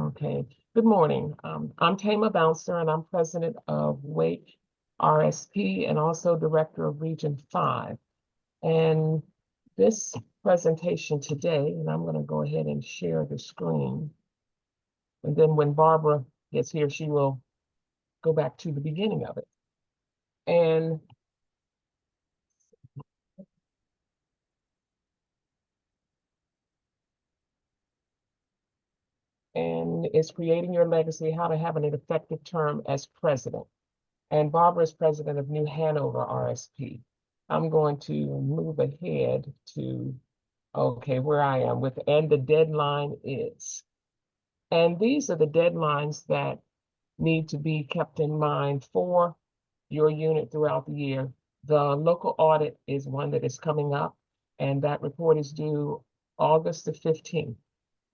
Okay, good morning. I'm Tama Bouncer and I'm president of Wake RSP and also director of Region 5. And this presentation today, and I'm going to go ahead and share the screen. And then when Barbara gets here, she will go back to the beginning of it. And it's creating your legacy, how to have an effective term as president. And Barbara is president of New Hanover RSP. I'm going to move ahead to, okay, where I am with, and the deadline is. And these are the deadlines that need to be kept in mind for your unit throughout the year. The local audit is one that is coming up, and that report is due August the 15th.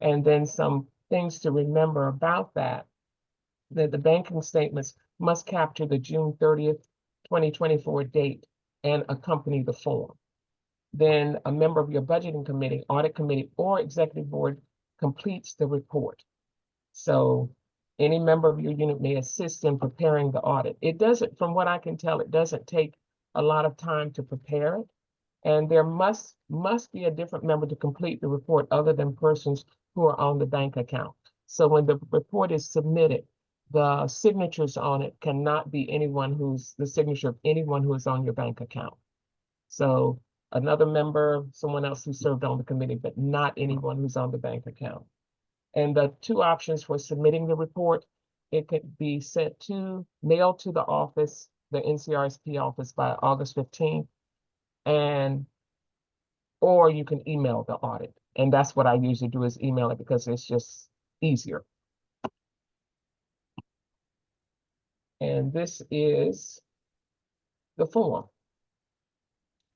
And then some things to remember about that the banking statements must capture the June 30th, 2024 date and accompany the form. Then a member of your budgeting committee, audit committee, or executive board completes the report. So any member of your unit may assist in preparing the audit. It doesn't, from what I can tell, it doesn't take a lot of time to prepare it. And there must be a different member to complete the report other than persons who are on the bank account. So when the report is submitted, the signatures on it cannot be the signature of anyone who is on your bank account. So another member, someone else who served on the committee, but not anyone who's on the bank account. And the two options for submitting the report, it could be mailed to the office, the NCRSP office by August 15th, or you can email the audit. And that's what I usually do, is email it because it's just easier. And this is the form,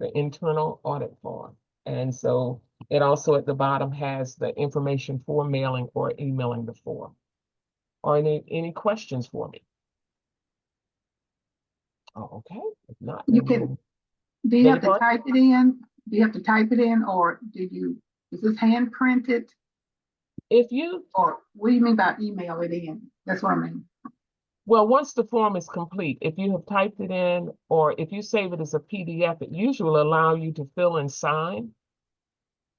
the internal audit form. And so it also at the bottom has the information for mailing or emailing the form. Are any questions for me? Oh, okay. If not, you can. Do you have to type it in? Do you have to type it in, or is this hand printed? Or what do you mean by email it in? That's what I mean. Well, once the form is complete, if you have typed it in, or if you save it as a PDF, it usually will allow you to fill and sign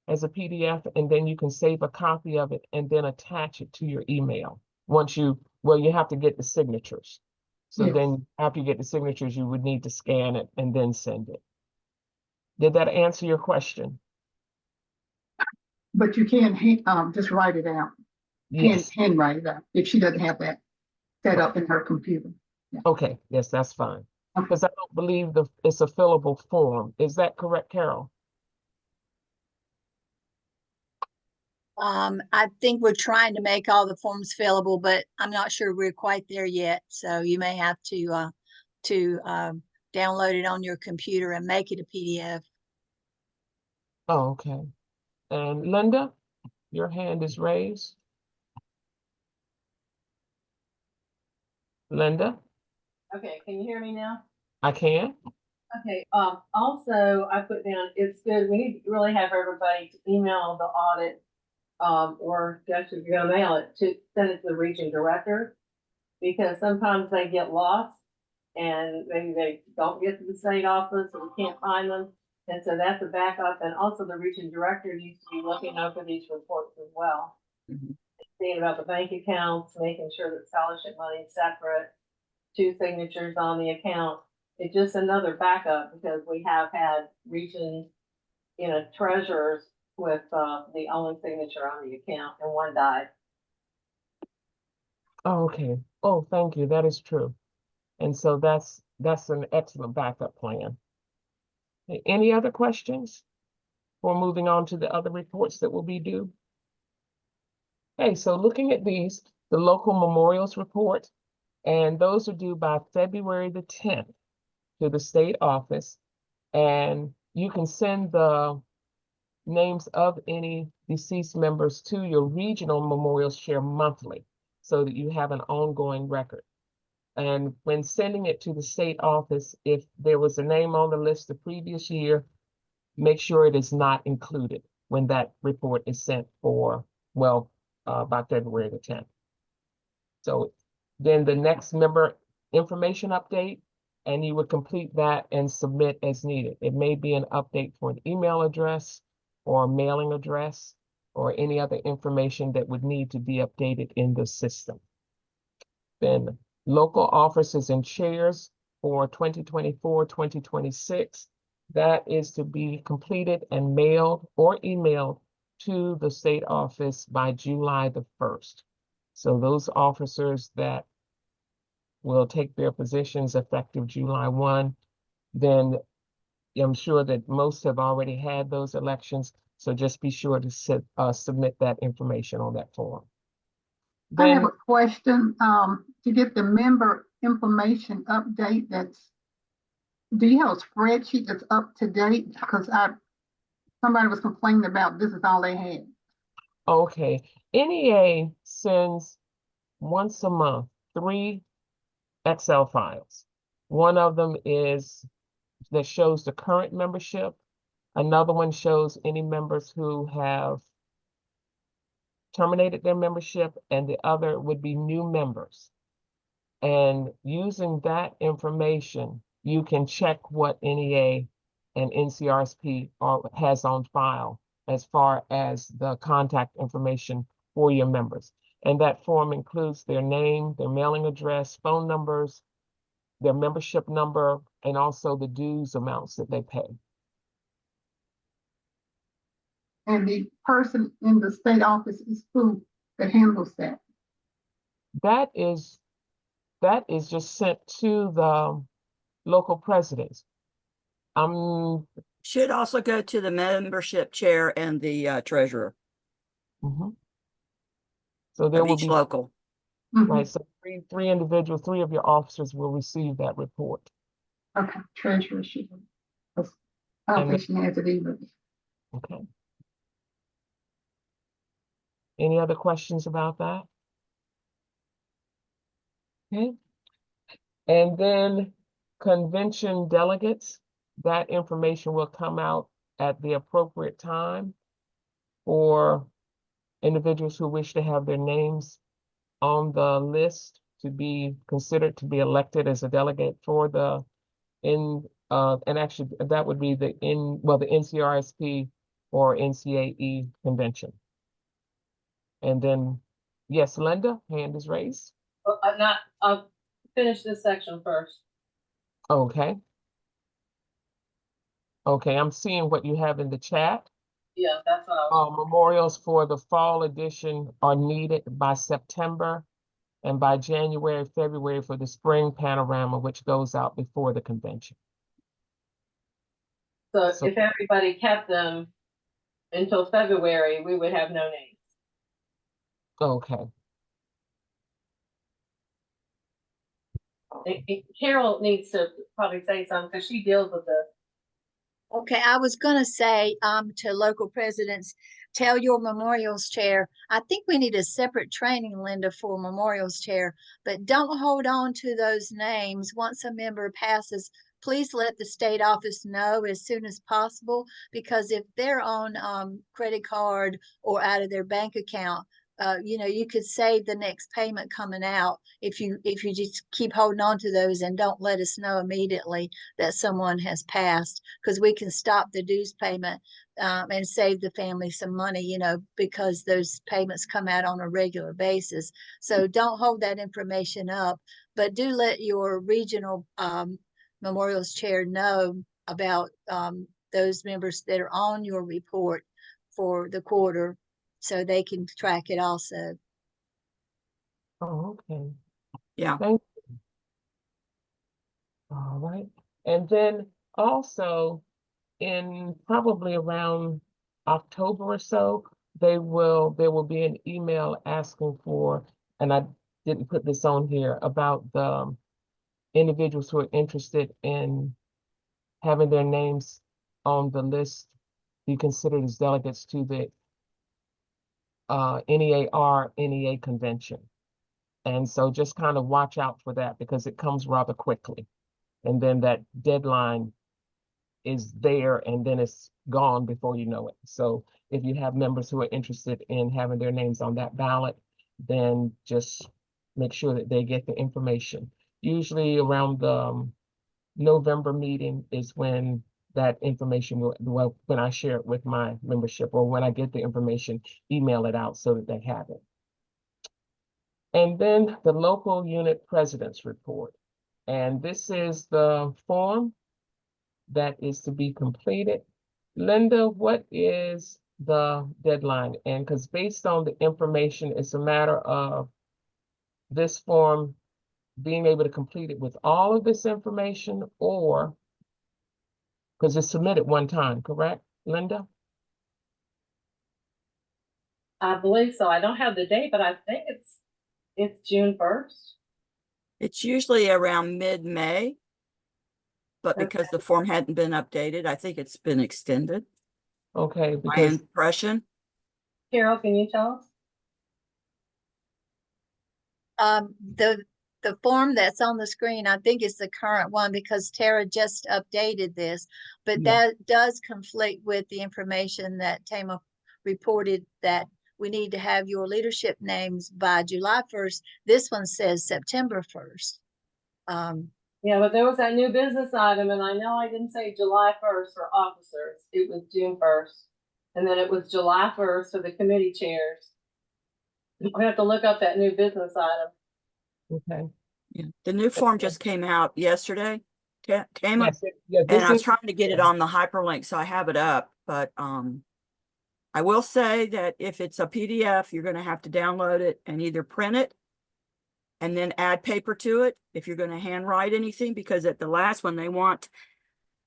as a PDF, and then you can save a copy of it and then attach it to your email. You have to get the signatures. So yes. Then after you get the signatures, you would need to scan it and then send it. Did that answer your question? But you can just write it out. Yes. Handwrite it out if she doesn't have that set up in her computer. Yeah. Okay, yes, that's fine. Because I don't believe it's a fillable form. Is that correct, Carol? I think we're trying to make all the forms fillable, but I'm not sure we're quite there yet. So you may have to download it on your computer and make it a PDF. Oh, okay. And Linda, your hand is raised. Linda? Okay, can you hear me now? I can. Okay, also I put down, it's good, we need to really have everybody to email the audit, or just if you're gonna mail it, to send it to the region director, because sometimes they get lost and maybe they don't get to the state office or we can't find them. And so that's a backup. And also the region director needs to be looking over these reports as well. Mm-hmm. Seeing about the bank accounts, making sure that scholarship money is separate, 2 signatures on the account. It's just another backup because we have had region, treasurers with the only signature on the account and one died. Oh, okay. Oh, thank you. That is true. And so that's an excellent backup plan. Any other questions before moving on to the other reports that will be due? Okay, so looking at these, the local memorials report, and those are due by February the 10th to the state office. And you can send the names of any deceased members to your regional memorials share monthly so that you have an ongoing record. And when sending it to the state office, if there was a name on the list the previous year, make sure it is not included when that report is sent by February the 10th. So then the next member information update, and you would complete that and submit as needed. It may be an update for an email address or a mailing address or any other information that would need to be updated in the system. Then local offices and chairs for 2024, 2026. That is to be completed and mailed or emailed to the state office by July the 1st. So those officers that will take their positions effective July 1, then I'm sure that most have already had those elections. So just be sure to submit that information on that form. I have a question, to get the member information update. Do you have a spreadsheet that's up to date? Because somebody was complaining about this is all they had. Okay, NEA sends once a month 3 Excel files. One of them is that shows the current membership. Another one shows any members who have terminated their membership, and the other would be new members. And using that information, you can check what NEA and NCRSP has on file as far as the contact information for your members. And that form includes their name, their mailing address, phone numbers, their membership number, and also the dues amounts that they pay. And the person in the state office is who that handles that? That is just sent to the local presidents. Should also go to the membership chair and the treasurer So there of will each be local. right. So three individuals, 3 of your officers will receive that report. Okay, treasurer should. I don't think she has it either. Okay. Any other questions about that? Okay. And then convention delegates, that information will come out at the appropriate time for individuals who wish to have their names on the list to be considered to be elected as a delegate for the and actually that would be the NCRSP or NCAE convention. And then, yes, Linda, hand is raised. Well, I'll finish this section first. Okay. Okay, I'm seeing what you have in the chat. Yeah, that's what I was. Memorials for the fall edition are needed by September, and by January, February for the spring panorama, which goes out before the convention. So if everybody kept them until February, we would have no names. Okay. Carol needs to probably say something because she deals with this. Okay, I was gonna say to local presidents, tell your memorials chair. I think we need a separate training, Linda, for memorials chair, but don't hold on to those names. Once a member passes, please let the state office know as soon as possible, because if they're on credit card or out of their bank account, you could save the next payment coming out if you just keep holding on to those and don't let us know immediately that someone has passed, because we can stop the dues payment and save the family some money, because those payments come out on a regular basis. So don't hold that information up, but do let your regional memorials chair know about those members that are on your report for the quarter, so they can track it also. Oh, okay. Yeah. Thank you. All right. And then also in probably around October or so, there will be an email asking for, and I didn't put this on here, about the individuals who are interested in having their names on the list be considered as delegates to the NEA convention. And so just kind of watch out for that because it comes rather quickly. And then that deadline is there and then it's gone before you know it. So if you have members who are interested in having their names on that ballot, then just make sure that they get the information. Usually around the November meeting is when that information will, well, when I share it with my membership, or when I get the information, email it out so that they have it. And then the local unit presidents report. And this is the form that is to be completed. Linda, what is the deadline? And because based on the information, it's a matter of this form being able to complete it with all of this information, or because it's submitted one time, correct, Linda? I believe so. I don't have the date, but I think it's June 1st. It's usually around mid-May, but Okay. because the form hadn't been updated, I think it's been extended. Okay, My because impression. Carol, can you tell us? The form that's on the screen, I think is the current one because Tara just updated this, but Yeah. that does conflict with the information that Tama reported, that we need to have your leadership names by July 1st. This one says September 1st. Yeah, but there was that new business item, and I know I didn't say July 1st for officers. It was June 1st. And then it was July 1st for the committee chairs. We have to look up that new business item. okay. Yeah. The new form just came out yesterday. Tama, Yes, yeah, and this I was is trying to get it on the hyperlink, so I have it up, but I will say that if it's a PDF, you're going to have to download it and either print it and then add paper to it if you're going to handwrite anything, because at the last one, they want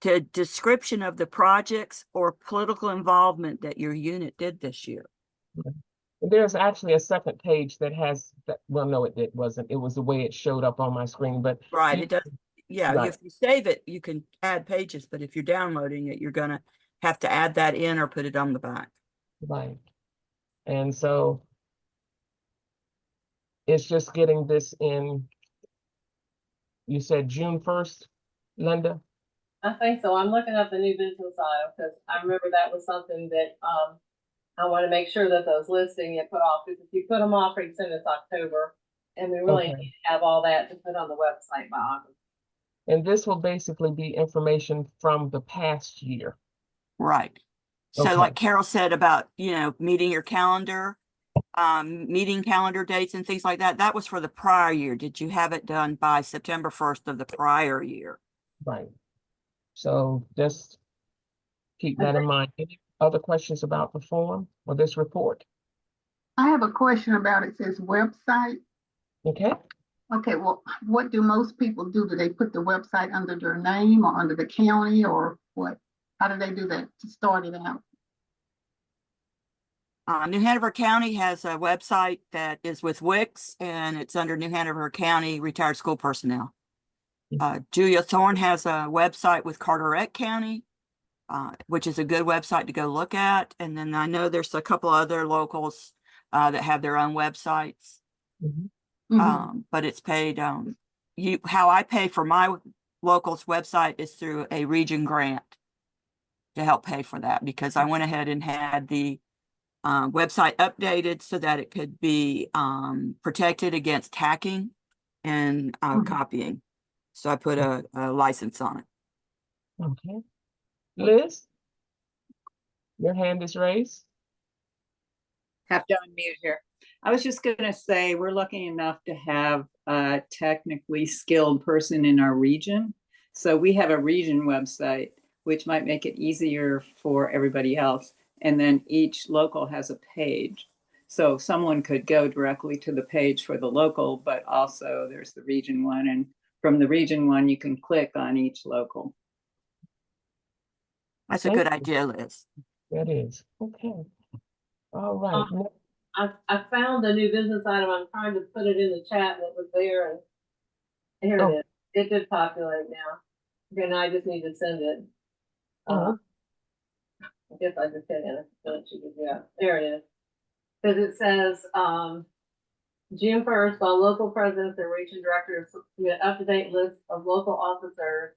the description of the projects or political involvement that your unit did this year. There's actually a second page that has that. Well, no, it wasn't. It was the way it showed up on my screen, but Right. you- It does. Yeah. Right. If you save it, you can add pages, but if you're downloading it, you're going to have to add that in or put it on the back. right. And so it's just getting this in. You said June 1st, Linda? I think so. I'm looking up the new business item because I remember that was something that I want to make sure that those listings get put off, because if you put them off pretty soon, it's October. And we really Okay. need to have all that to put on the website by August. And this will basically be information from the past year. Right. So Okay. like Carol said about, meeting your calendar, meeting calendar dates and things like that, that was for the prior year. Did you have it done by September 1st of the prior year? Right. So just keep that in mind. Any other questions about the form or this report? I have a question about it. It says website. Okay. Okay, well, what do most people do? Do they put the website under their name or under the county, or what? How do they do that to start it out? New Hanover County has a website that is with Wix, and it's under New Hanover County Retired School Personnel. Julia Thorne has a website with Carteret County, which is a good website to go look at. And then I know there's a couple other locals that have their own websites. Mhm. But it's paid. How I pay for my local's website is through a region grant to help pay for that, because I went ahead and had the website updated so that it could be protected against hacking and copying. So I put a license on it. Okay. Liz, your hand is raised. Have to unmute here. I was just going to say, we're lucky enough to have a technically skilled person in our region. So we have a region website, which might make it easier for everybody else. And then each local has a page. So someone could go directly to the page for the local, but also there's the region one. And from the region one, you can click on each local. That's a Thank good you. idea, Liz. That is. Okay. All right. I found the new business item. I'm trying to put it in the chat that was there, and here Oh. it is. It did populate now. Okay, now I just need to send it. Oh. I guess I just hit enter. Yeah, there it is. Because it says June 1st, all local presidents and region directors submit up-to-date list of local officers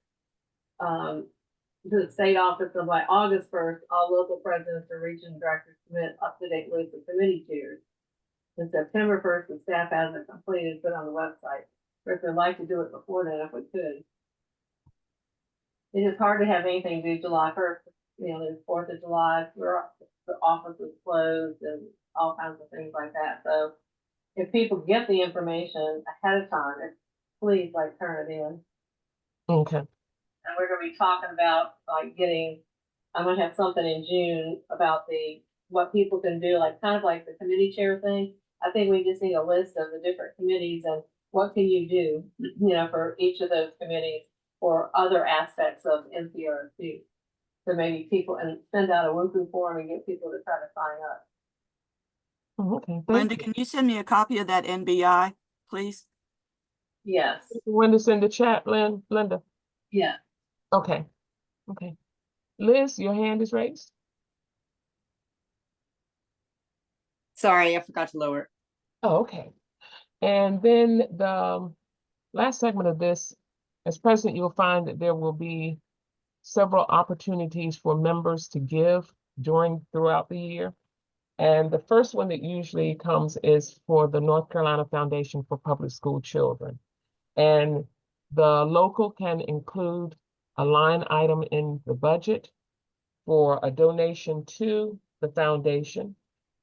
to the state office, and by August 1st, all local presidents and region directors submit up-to-date list of committee chairs. in September 1st, the staff has it completed, put on the website. Or if they'd like to do it before then, if we could. It is hard to have anything due July 1st, you know, there's 4th of July, the office is closed and all kinds of things like that. So if people get the information ahead of time, please like turn it in. Okay, And we're gonna be talking about like I'm gonna have something in June about what people can do, like kind of like the committee chair thing. I think we just need a list of the different committees and what can you do, you know, for each of those committees or other aspects of NCRSP. So maybe people, and send out a Woohoo form and get people to try to sign up. oh, okay. Thank Linda, you. can you send me a copy of that NBI, please? Yes, When to send the chat, Linda? yeah. Okay, okay. Liz, your hand is raised. Sorry, I forgot to lower it. Oh, okay. And then the last segment of this, as president, you'll find that there will be several opportunities for members to give throughout the year. And the first one that usually comes is for the North Carolina Foundation for Public School Children. And the local can include a line item in the budget for a donation to the foundation,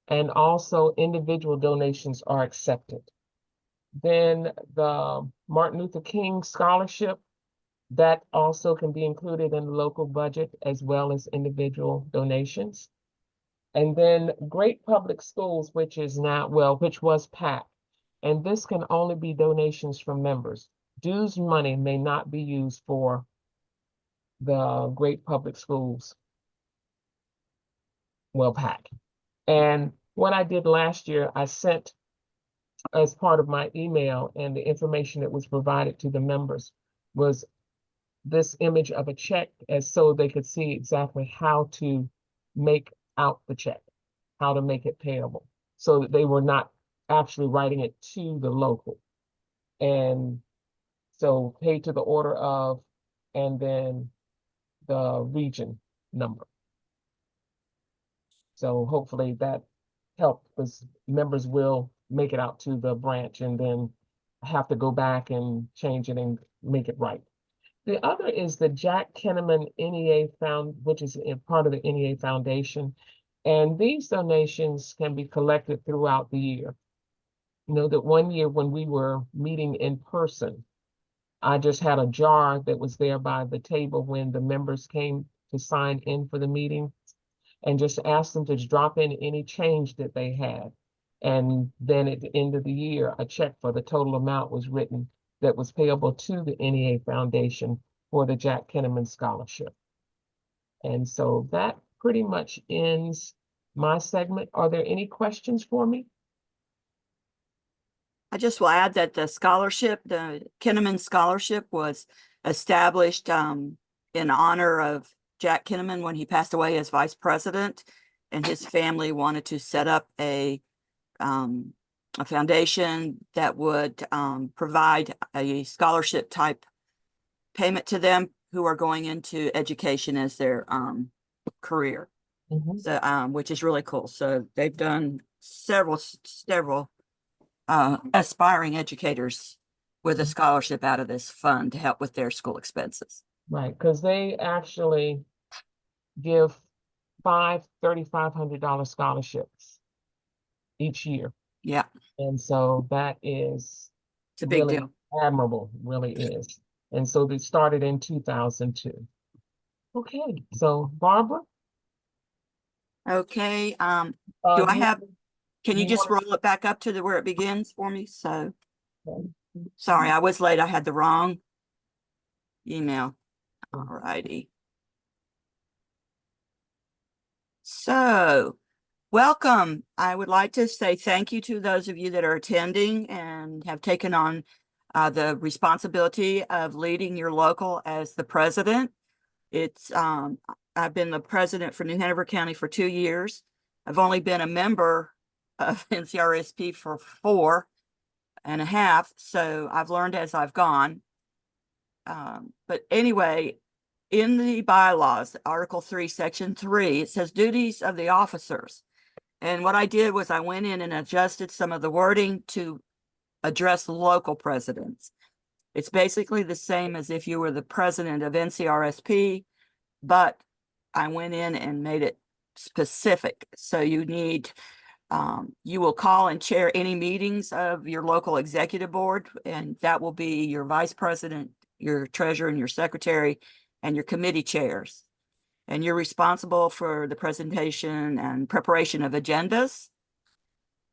and also individual donations are accepted. Then the Martin Luther King Scholarship, that also can be included in the local budget as well as individual donations. And then Great Public Schools, which is now, which was PAC. And this can only be donations from members. Dues money may not be used for the Great Public Schools, PAC. And what I did last year, I sent as part of my email, and the information that was provided to the members was this image of a check, as so they could see exactly how to make out the check, how to make it payable, so that they were not actually writing it to the local. And so paid to the order of, and then the region number. So hopefully that helped, because members will make it out to the branch and then have to go back and change it and make it right. The other is the Jack Kenneman NEA which is a part of the NEA Foundation. And these donations can be collected throughout the year. You know, that one year when we were meeting in person, I just had a jar that was there by the table when the members came to sign in for the meeting, and just asked them to drop in any change that they had. And then at the end of the year, a check for the total amount was written that was payable to the NEA Foundation for the Jack Kenneman Scholarship. And so that pretty much ends my segment. Are there any questions for me? I just will add that the Kenneman Scholarship was established in honor of Jack Kenneman when he passed away as vice president, and his family wanted to set up a foundation that would provide a scholarship type payment to them who are going into education as their career. Mhm. So which is really cool. So they've done several aspiring educators with a scholarship out of this fund to help with their school expenses. Right, because they actually give 5 $3,500 scholarships each year. Yeah, And so that is it's a big really deal. admirable, really is. And so they started in 2002. Okay, so Barbara? Okay, do do I you- have, can you you just want- roll it back up to where it begins for me? So, Okay. sorry, I was late. I had the wrong email. All righty. So, welcome. I would like to say thank you to those of you that are attending and have taken on the responsibility of leading your local as the president. I've been the president for New Hanover County for 2 years. I've only been a member of NCRSP for 4.5, so I've learned as I've gone. But anyway, in the bylaws, Article 3, Section 3, it says duties of the officers. And what I did was I went in and adjusted some of the wording to address local presidents. It's basically the same as if you were the president of NCRSP, but I went in and made it specific. So you need, you will call and chair any meetings of your local executive board, and that will be your vice president, your treasurer, and your secretary, and your committee chairs. And you're responsible for the presentation and preparation of agendas,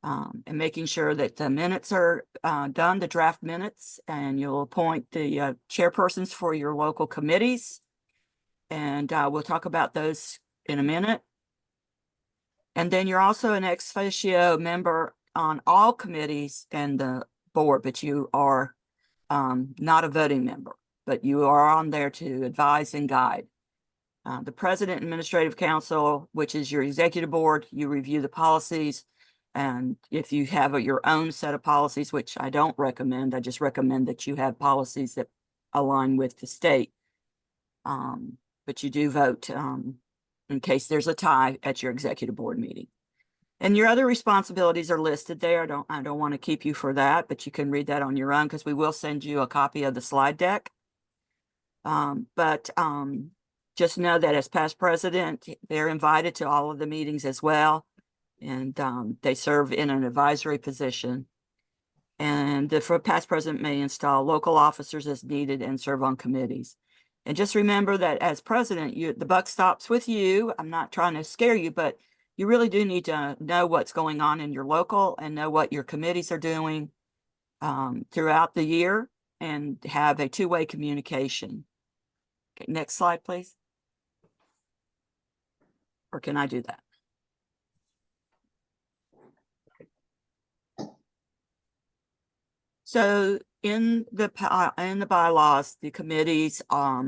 and making sure that the minutes are done, the draft minutes, and you'll appoint the chairpersons for your local committees. And we'll talk about those in a minute. And then you're also an ex officio member on all committees and the board, but you are not a voting member, but you are on there to advise and guide. The President and Administrative Council, which is your executive board, you review the policies. And if you have your own set of policies, which I don't recommend, I just recommend that you have policies that align with the state. But you do vote in case there's a tie at your executive board meeting. And your other responsibilities are listed there. I don't want to keep you for that, but you can read that on your own because we will send you a copy of the slide deck. Just know that as past president, they're invited to all of the meetings as well. And they serve in an advisory position. And the past president may install local officers as needed and serve on committees. And just remember that as president, the buck stops with you. I'm not trying to scare you, but you really do need to know what's going on in your local and know what your committees are doing throughout the year and have a two-way communication. Okay, next slide, please. Or can I do that? So in the bylaws, the committees are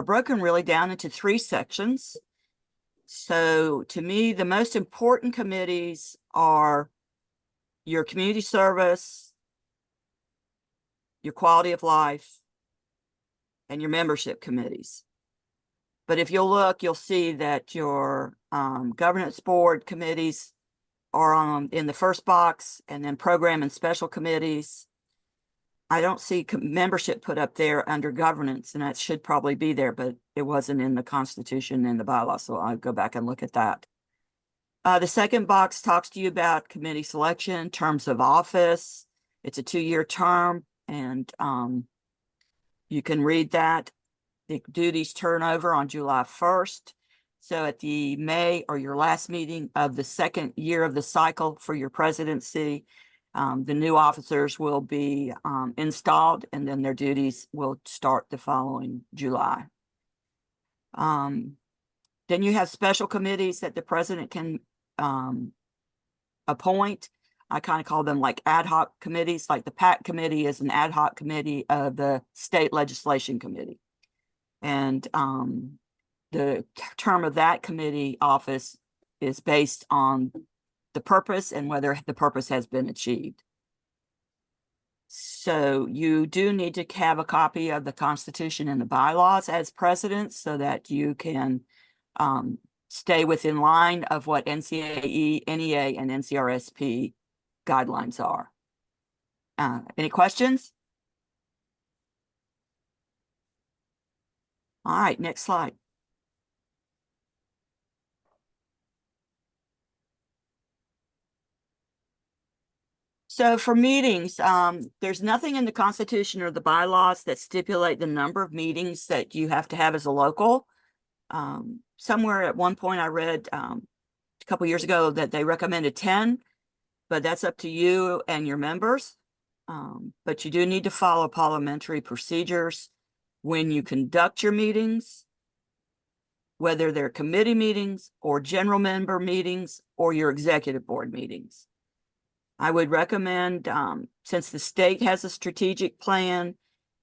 broken really down into 3 sections. So to me, the most important committees are your community service, your quality of life, and your membership committees. But if you'll look, you'll see that your governance board committees are in the first box, and then program and special committees. I don't see membership put up there under governance, and that should probably be there, but it wasn't in the Constitution and the bylaws, so I'll go back and look at that. The second box talks to you about committee selection, terms of office. It's a 2-year term, and you can read that. The duties turn over on July 1st. So at the May or your last meeting of the second year of the cycle for your presidency, the new officers will be installed, and then their duties will start the following July. Then you have special committees that the president can appoint. I kind of call them like ad hoc committees, like the PAC committee is an ad hoc committee of the state legislation committee. And the term of that committee office is based on the purpose and whether the purpose has been achieved. So you do need to have a copy of the Constitution and the bylaws as president so that you can stay within line of what NCAE, NEA, and NCRSP guidelines are. Any questions? All right, next slide. So for meetings, there's nothing in the Constitution or the bylaws that stipulate the number of meetings that you have to have as a local. Somewhere at one point I read a couple years ago that they recommended 10, but that's up to you and your members. But you do need to follow parliamentary procedures when you conduct your meetings, whether they're committee meetings or general member meetings or your executive board meetings. I would recommend, since the state has a strategic plan,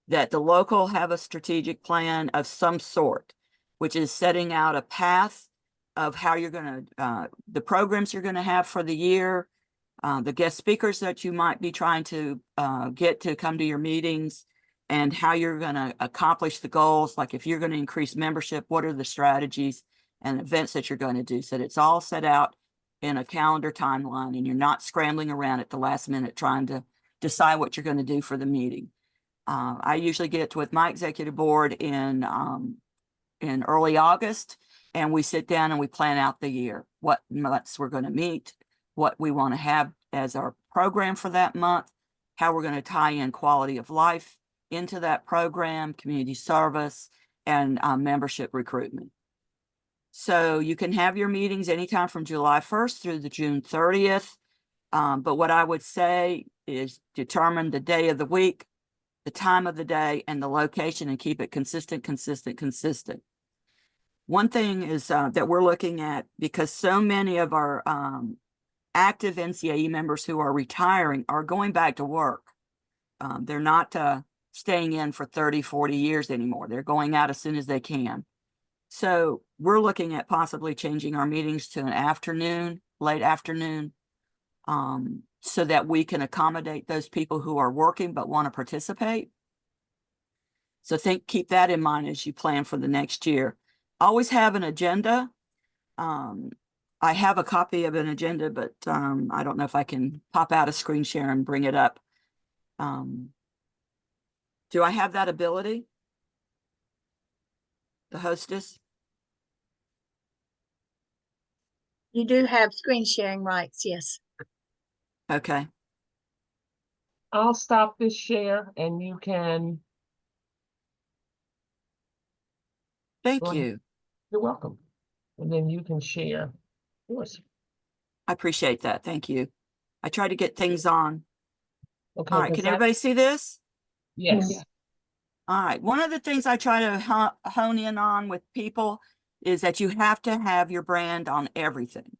that the local have a strategic plan of some sort, which is setting out a path of how you're going to, the programs you're going to have for the year, the guest speakers that you might be trying to get to come to your meetings, and how you're going to accomplish the goals. Like if you're going to increase membership, what are the strategies and events that you're going to do? So it's all set out in a calendar timeline, and you're not scrambling around at the last minute trying to decide what you're going to do for the meeting. I usually get with my executive board in early August, and we sit down and we plan out the year, what months we're going to meet, what we want to have as our program for that month, how we're going to tie in quality of life into that program, community service, and membership recruitment. So you can have your meetings anytime from July 1st through the June 30th. But what I would say is determine the day of the week, the time of the day, and the location, and keep it consistent. One thing is that we're looking at, because so many of our active NCAE members who are retiring are going back to work. They're not staying in for 30, 40 years anymore. They're going out as soon as they can. So we're looking at possibly changing our meetings to an afternoon, late afternoon, so that we can accommodate those people who are working but want to participate. So keep that in mind as you plan for the next year. Always have an agenda. I have a copy of an agenda, but I don't know if I can pop out a screen share and bring it up. Do I have that ability? The hostess? You do have screen sharing rights, yes. Okay. I'll stop this share and you can. Thank Go ahead. you. You're welcome. And then you can share yours. I appreciate that. Thank you. I try to get things on. Okay. All right. Can everybody see this? Yes. All right. One of the things I try to hone in on with people is that you have to have your brand on everything.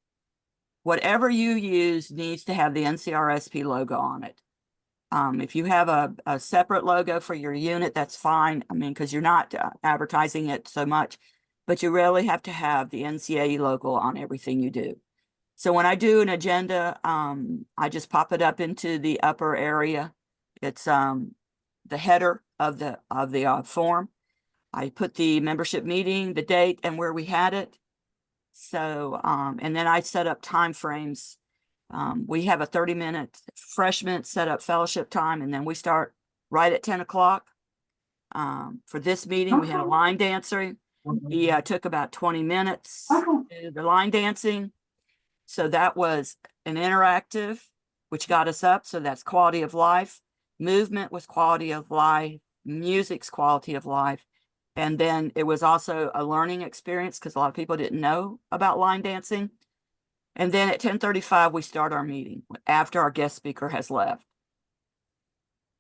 Whatever you use needs to have the NCRSP logo on it. If you have a separate logo for your unit, that's fine. I mean, because you're not advertising it so much, but you really have to have the NCAE logo on everything you do. So when I do an agenda, I just pop it up into the upper area. It's the header of the form. I put the membership meeting, the date, and where we had it. So, and then I set up time frames. We have a 30-minute freshman set up fellowship time, and then we start right at 10 o'clock. For this meeting, we had a line dancer. He took about 20 minutes to do the line dancing. So that was an interactive, which got us up. So that's quality of life. Movement was quality of life. Music's quality of life. And then it was also a learning experience because a lot of people didn't know about line dancing. And then at 10:35, we start our meeting after our guest speaker has left.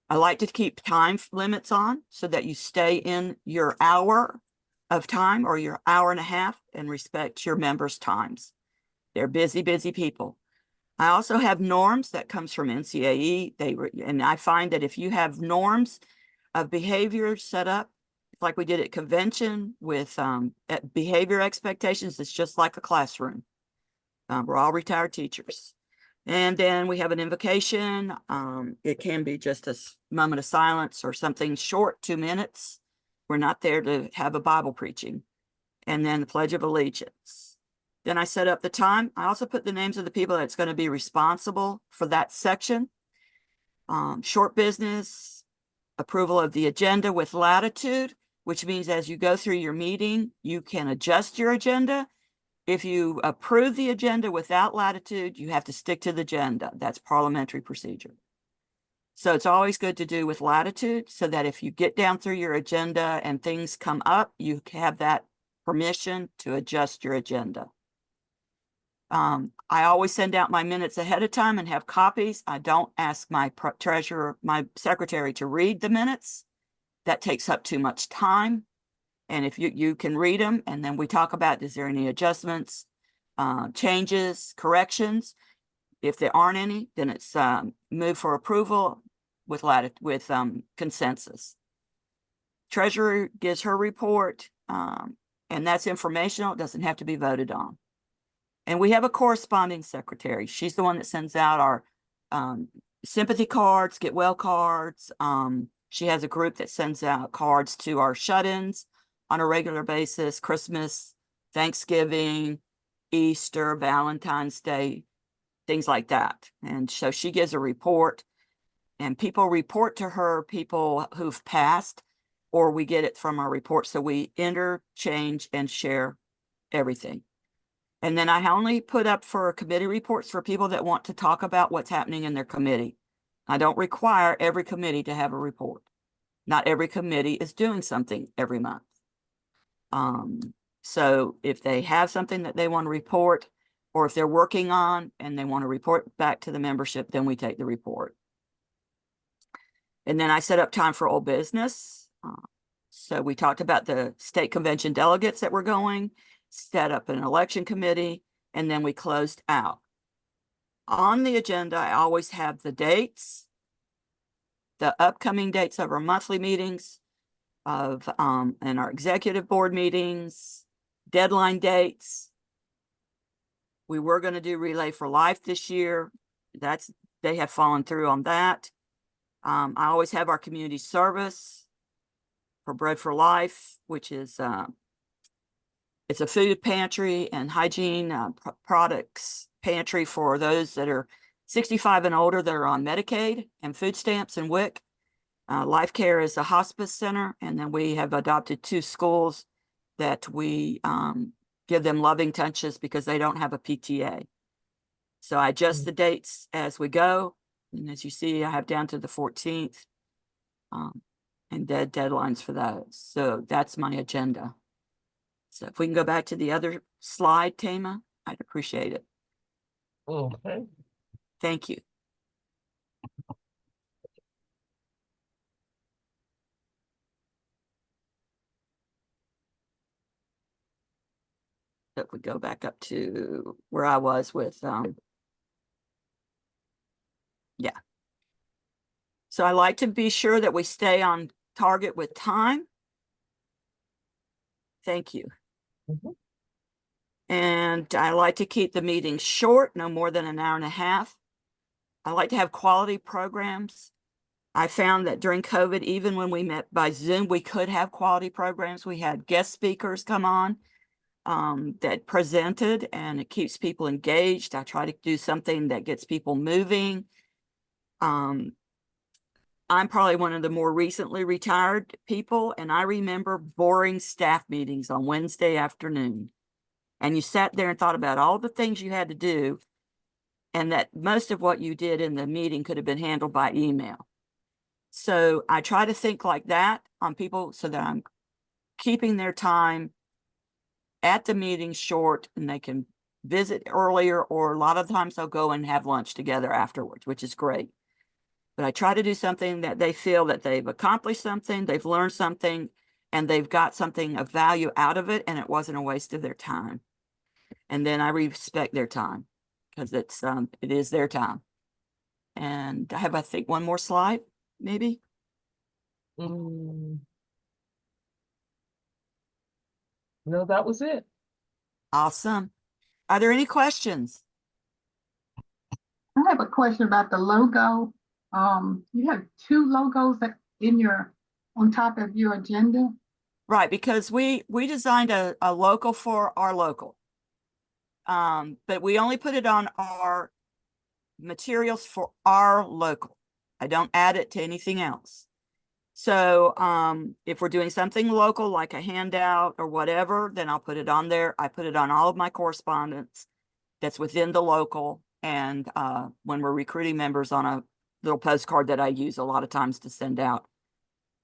I like to keep time limits on so that you stay in your hour of time or your hour and a half and respect your members' times. They're busy, busy people. I also have norms that comes from NCAE. And I find that if you have norms of behavior set up, like we did at convention with behavior expectations, it's just like a classroom. We're all retired teachers. And then we have an invocation. It can be just a moment of silence or something short, 2 minutes. We're not there to have a Bible preaching. And then the Pledge of Allegiance. Then I set up the time. I also put the names of the people that's going to be responsible for that section. Short business, approval of the agenda with latitude, which means as you go through your meeting, you can adjust your agenda. If you approve the agenda without latitude, you have to stick to the agenda. That's parliamentary procedure. So it's always good to do with latitude so that if you get down through your agenda and things come up, you have that permission to adjust your agenda. I always send out my minutes ahead of time and have copies. I don't ask my treasurer, my secretary to read the minutes. That takes up too much time. And if you can read them, and then we talk about, is there any adjustments, changes, corrections? If there aren't any, then it's moved for approval with consensus. Treasurer gives her report, and that's informational. It doesn't have to be voted on. And we have a corresponding secretary. She's the one that sends out our sympathy cards, get well cards. She has a group that sends out cards to our shut-ins on a regular basis, Christmas, Thanksgiving, Easter, Valentine's Day, things like that. And so she gives a report, and people report to her people who've passed, or we get it from our report. So we interchange and share everything. And then I only put up for committee reports for people that want to talk about what's happening in their committee. I don't require every committee to have a report. Not every committee is doing something every month. So if they have something that they want to report, or if they're working on and they want to report back to the membership, then we take the report. And then I set up time for old business. So we talked about the state convention delegates that were going, set up an election committee, and then we closed out. On the agenda, I always have the dates, the upcoming dates of our monthly meetings, of and our executive board meetings, deadline dates. We were going to do Relay for Life this year. They have fallen through on that. I always have our community service for Bread for Life, which is it's a food pantry and hygiene products pantry for those that are 65 and older that are on Medicaid and food stamps and WIC. Life Care is a hospice center, and then we have adopted 2 schools that we give them loving touches because they don't have a PTA. So I adjust the dates as we go. And as you see, I have down to the 14th and deadlines for those. So that's my agenda. So if we can go back to the other slide, Tama, I'd appreciate it. Okay. Thank you. If we go back up to where I was with, yeah. So I like to be sure that we stay on target with time. Thank you. Mhm. And I like to keep the meetings short, no more than an hour and a half. I like to have quality programs. I found that during COVID, even when we met by Zoom, we could have quality programs. We had guest speakers come on that presented, and it keeps people engaged. I try to do something that gets people moving. I'm probably one of the more recently retired people, and I remember boring staff meetings on Wednesday afternoon. And you sat there and thought about all the things you had to do, and that most of what you did in the meeting could have been handled by email. So I try to think like that on people so that I'm keeping their time at the meeting short, and they can visit earlier, or a lot of times they'll go and have lunch together afterwards, which is great. But I try to do something that they feel that they've accomplished something, they've learned something, and they've got something of value out of it, and it wasn't a waste of their time. And then I respect their time because it is their time. And I have, I think, one more slide, maybe. No, that was it. Awesome. Are there any questions? I have a question about the logo. You have 2 logos on top of your agenda. Right, because we designed a local for our local. But we only put it on our materials for our local. I don't add it to anything else. So if we're doing something local, like a handout or whatever, then I'll put it on there. I put it on all of my correspondence that's within the local. And when we're recruiting members, on a little postcard that I use a lot of times to send out.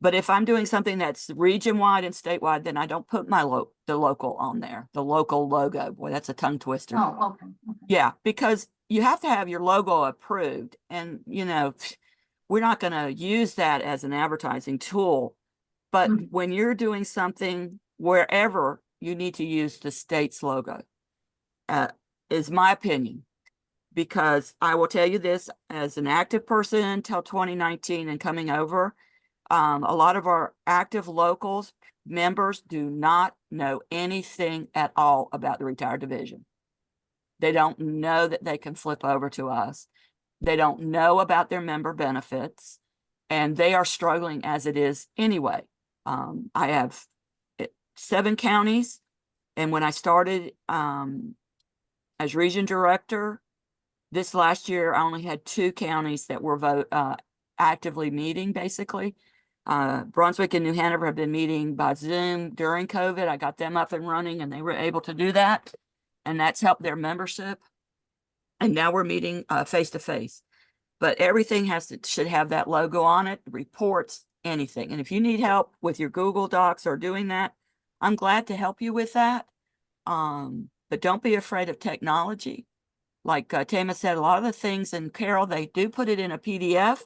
But if I'm doing something that's region-wide and statewide, then I don't put the local on there, the local logo. Boy, that's a tongue twister. Oh, okay. Yeah, because you have to have your logo approved. And, we're not going to use that as an advertising tool. But when you're doing something wherever, you need to use the state's logo, is my opinion. Because I will tell you this, as an active person until 2019 and coming over, a lot of our active locals members do not know anything at all about the retired division. They don't know that they can flip over to us. They don't know about their member benefits, and they are struggling as it is anyway. I have 7 counties, and when I started As region director, this last year, I only had 2 counties that were actively meeting, basically. Brunswick and New Hanover have been meeting by Zoom during COVID. I got them up and running and they were able to do that. And that's helped their membership. And now we're meeting face to face. But everything should have that logo on it, reports, anything. And if you need help with your Google Docs or doing that, I'm glad to help you with that. But don't be afraid of technology. Like Tama said, a lot of the things, and Carol, they do put it in a PDF,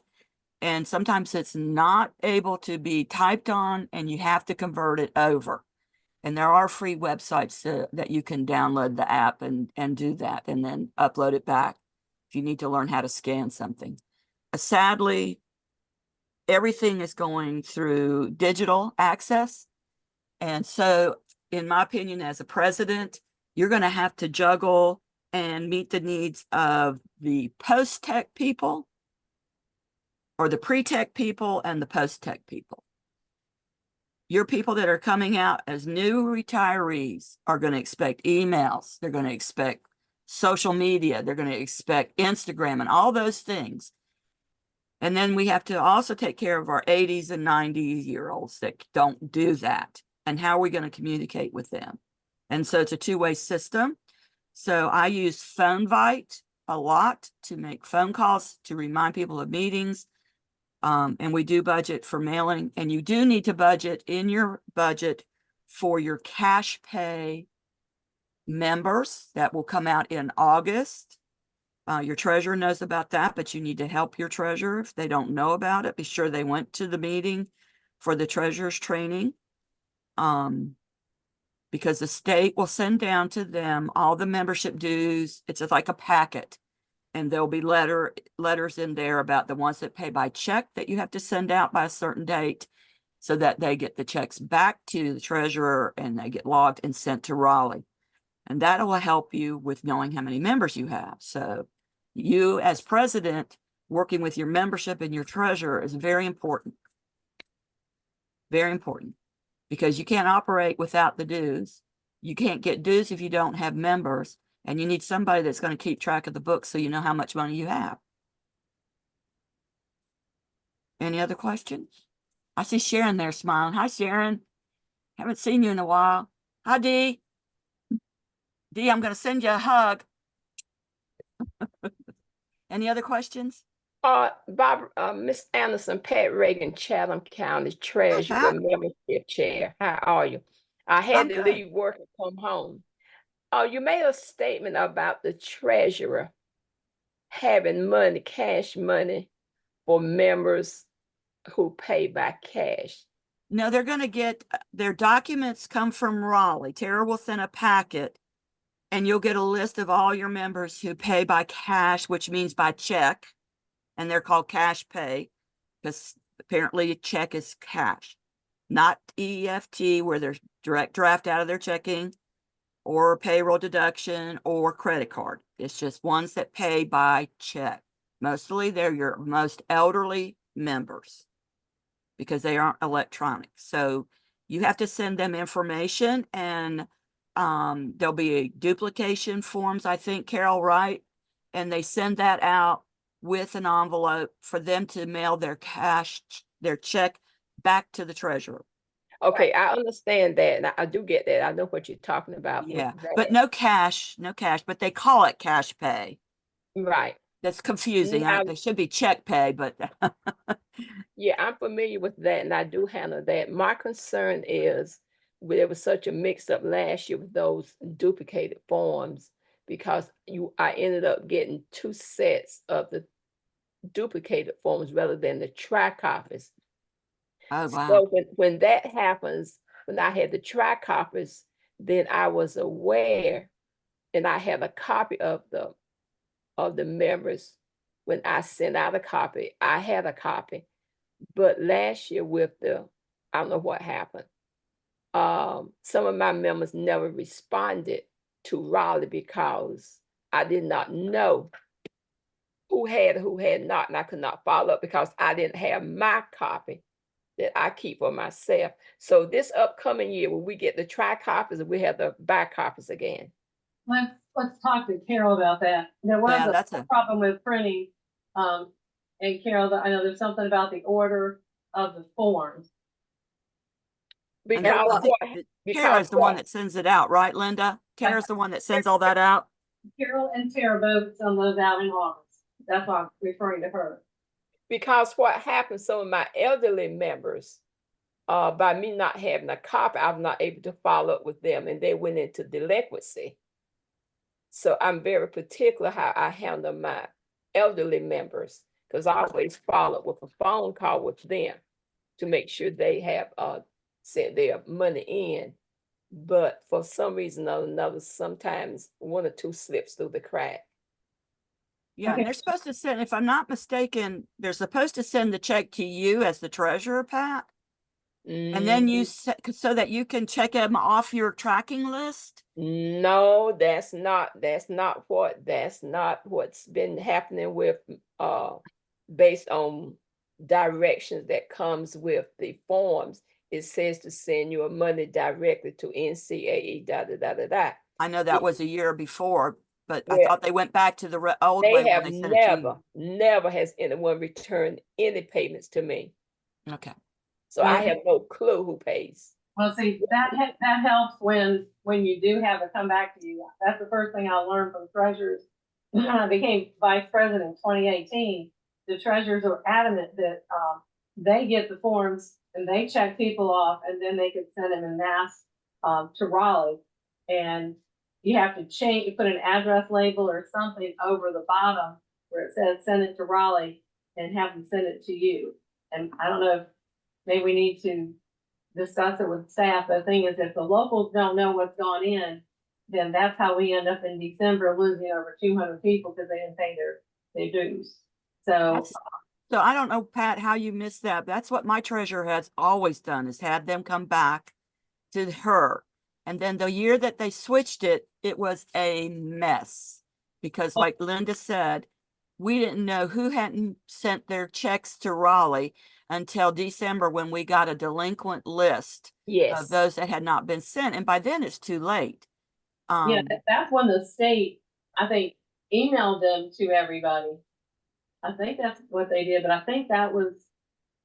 and sometimes it's not able to be typed on, and you have to convert it over. And there are free websites that you can download the app and do that, and then upload it back if you need to learn how to scan something. Sadly, everything is going through digital access. And so, in my opinion, as a president, you're going to have to juggle and meet the needs of the post-tech people, or the pre-tech people and the post-tech people. Your people that are coming out as new retirees are going to expect emails. They're going to expect social media. They're going to expect Instagram and all those things. And then we have to also take care of our 80s and 90-year-olds that don't do that. And how are we going to communicate with them? And so it's a two-way system. So I use PhoneVite a lot to make phone calls to remind people of meetings. And we do budget for mailing. And you do need to budget in your budget for your cash pay members. That will come out in August. Your treasurer knows about that, but you need to help your treasurer if they don't know about it. Be sure they went to the meeting for the treasurer's training. Because the state will send down to them all the membership dues. It's like a packet. And there'll be letters in there about the ones that pay by check that you have to send out by a certain date, so that they get the checks back to the treasurer and they get logged and sent to Raleigh. And that will help you with knowing how many members you have. So you as president, working with your membership and your treasurer is very important. Very important. Because you can't operate without the dues. You can't get dues if you don't have members. And you need somebody that's going to keep track of the books so you know how much money you have. Any other questions? I see Sharon there smiling. Hi, Sharon. Haven't seen you in a while. Hi, Dee. Dee, I'm going to send you a hug. Any other questions? Miss Anderson, Pat Reagan, Chatham County Treasurer, Membership Chair. How are you? I had to leave work and come home. You made a statement about the treasurer having money, cash money, for members who pay by cash. No, they're going to get their documents come from Raleigh. Tara will send a packet, and you'll get a list of all your members who pay by cash, which means by check. And they're called cash pay because apparently a check is cash, not EFT, where there's direct draft out of their checking or payroll deduction or credit card. It's just ones that pay by check. Mostly they're your most elderly members because they aren't electronic. So you have to send them information, and there'll be a duplication forms, I think, Carol, right? And they send that out with an envelope for them to mail their check back to the treasurer. Okay, I understand that, and I do get that. I know what you're talking about. Yeah, but no cash, but they call it cash pay. Right. That's confusing. Now, They should be check pay, but yeah, I'm familiar with that, and I do handle that. My concern is there was such a mix-up last year with those duplicated forms, because I ended up getting 2 sets of the duplicated forms rather than the tri-copies. oh wow. So when that happens, when I had the tri-copies, then I was aware, and I have a copy of the members. When I sent out a copy, I had a copy. But last year with I don't know what happened. Some of my members never responded to Raleigh because I did not know who had not, and I could not follow up because I didn't have my copy that I keep for myself. So this upcoming year, when we get the tri-copies, we have the bi-copies again. let's talk to Carol about that. There was Yeah, a that's a, problem with printing. And Carol, I know there's something about the order of the forms. and Because I think what, Kara is the one what, that sends it out, right, Linda? Kara's the one that sends all that out? Carol and Tara both sent those out in August. That's why I'm referring to her. because what happened, some of my elderly members, by me not having a copy, I'm not able to follow up with them, and they went into delinquency. So I'm very particular how I handle my elderly members, because I always follow up with a phone call with them to make sure they have sent their money in. But for some reason or another, sometimes one or two slips through the crack. Yeah, Okay. and they're supposed to send, if I'm not mistaken, they're supposed to send the check to you as the treasurer, Pat. And then you, so that you can check them off your tracking list? No, that's not what's been happening with based on directions that comes with the forms. It says to send your money directly to NCAE, da da da da da. I know that was a year before, but I Well, thought they went back to the old way they when have they sent it to you. never has anyone returned any payments to me. Okay. So I have no clue who pays. Well, see, that helps when you do have it come back to you. That's the first thing I learned from treasurers. When I became vice president in 2018, the treasurers were adamant that they get the forms and they check people off, and then they could send them en masse to Raleigh. And you have to put an address label or something over the bottom where it says send it to Raleigh, and have them send it to you. And I don't know if maybe we need to discuss it with staff. The thing is, if the locals don't know what's gone in, then that's how we end up in December losing over 200 people because they didn't pay their dues. So, So I don't know, Pat, how you missed that. That's what my treasurer has always done, is had them come back to her. And then the year that they switched it, it was a mess. Because like Linda said, we didn't know who hadn't sent their checks to Raleigh until December, when we got a delinquent list of those that had not been sent. And by then it's too late. yeah, that's when the state, I think, emailed them to everybody. I think that's what they did, but I think that was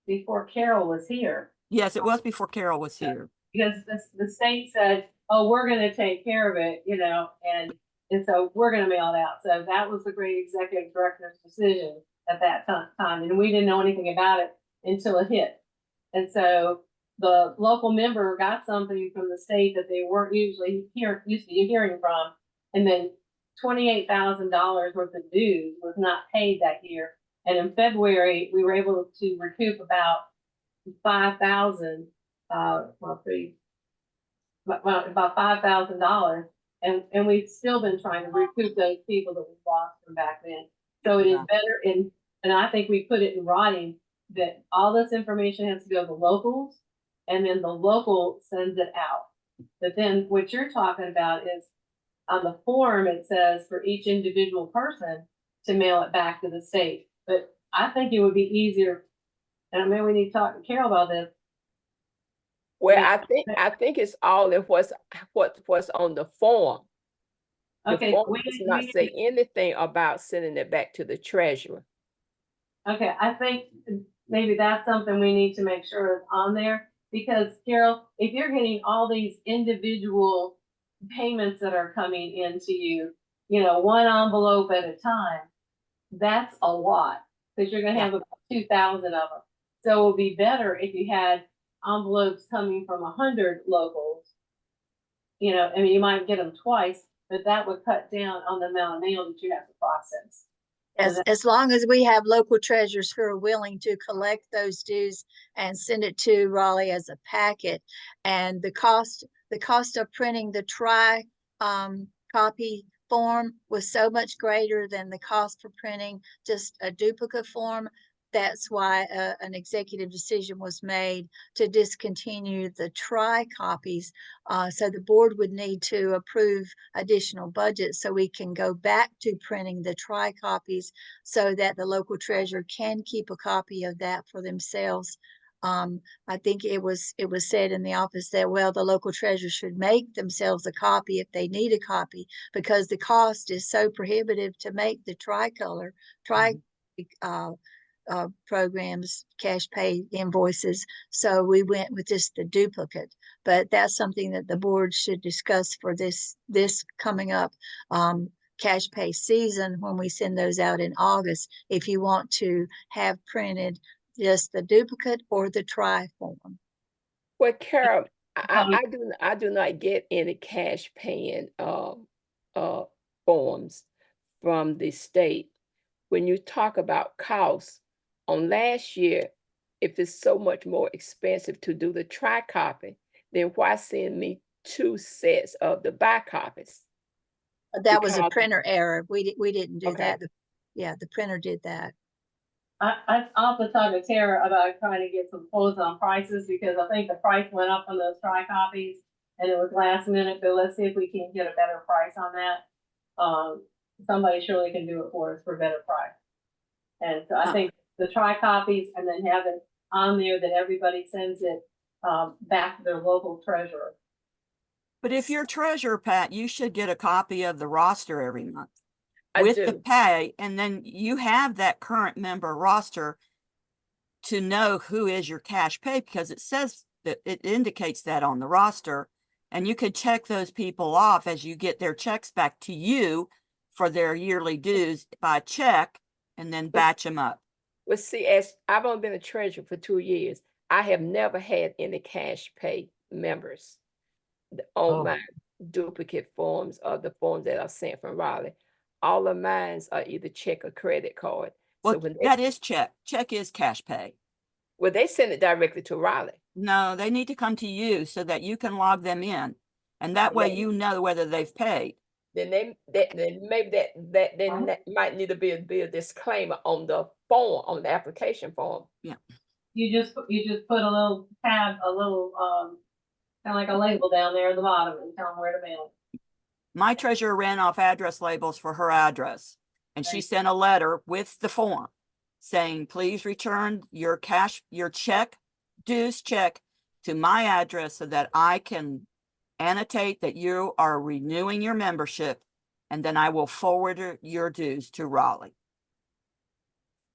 before Carol was here. Yes, it was before Carol was here. Because the state said, oh, we're going to take care of it, and so we're going to mail it out. So that was the great executive director's decision at that time. And we didn't know anything about it until it hit. And so the local member got something from the state that they weren't used to hearing from. And then $28,000 worth of dues was not paid that year. And in February, we were able to recoup about $5,000, about $5,000. And we've still been trying to recoup those people that we lost from back then. So it is better, and I think we put it in writing that all this information has to go to the locals, and then the local sends it out. But then what you're talking about is on the form, it says for each individual person to mail it back to the state. But I think it would be easier, and maybe we need to talk to Carol about this. Well, I think it's all in what's on the form. The Okay, form does not say anything about sending it back to the treasurer. Okay, I think maybe that's something we need to make sure is on there, because Carol, if you're getting all these individual payments that are coming into you, one envelope at a time, that's a lot, because you're going to have about 2,000 of them. So it would be better if you had envelopes coming from 100 locals. I mean, you might get them twice, but that would cut down on the amount of mail that you have to process. As long as we have local treasurers who are willing to collect those dues and send it to Raleigh as a packet, and the cost of printing the copy form was so much greater than the cost for printing just a duplicate form. That's why an executive decision was made to discontinue the copies. So the board would need to approve additional budget so we can go back to printing the copies so that the local treasurer can keep a copy of that for themselves I think it was said in the office that, well, the local treasurer should make themselves a copy if they need a copy, because the cost is so prohibitive to make the tricolor programs, cash pay invoices. So we went with just the duplicate, but that's something that the board should discuss for this coming up cash pay season, when we send those out in August, if you want to have printed just the duplicate or the tri form. Well, Carol, I do not get any cash paying forms from the state. When you talk about costs on last year, if it's so much more expensive to do the tri copy, then why send me 2 sets of the bi copies? That was a printer error. We didn't do Okay. that. Yeah, the printer did that. I also talked to Tara about trying to get some quotes on prices, because I think the price went up on those tri copies and it was last minute, but let's see if we can get a better price on that. Somebody surely can do it for us for a better price. And so I think the tri copies, and then have it on there that everybody sends it back to their local treasurer. But if you're treasurer, Pat, you should get a copy of the roster every month I with do. the pay, and then you have that current member roster to know who is your cash pay, because it says that it indicates that on the roster, and you could check those people off as you get their checks back to you for their yearly dues by check, and then batch them up. Well, see, as I've only been a treasurer for 2 years, I have never had any cash pay members on my duplicate forms or the forms that are sent from Raleigh. All of mine are either check or credit card. Well, So when that is check. Check is cash pay. well, they send it directly to Raleigh. No, they need to come to you so that you can log them in, and that way you know whether they've paid. Then maybe that might need to be a disclaimer on the form, on the application form. Yeah. You just put a little tab, a little kind of like a label down there at the bottom, and tell them where to mail it. My treasurer ran off address labels for her address, and she sent a letter with the form saying, please return your check, dues check, to my address so that I can annotate that you are renewing your membership, and then I will forward your dues to Raleigh.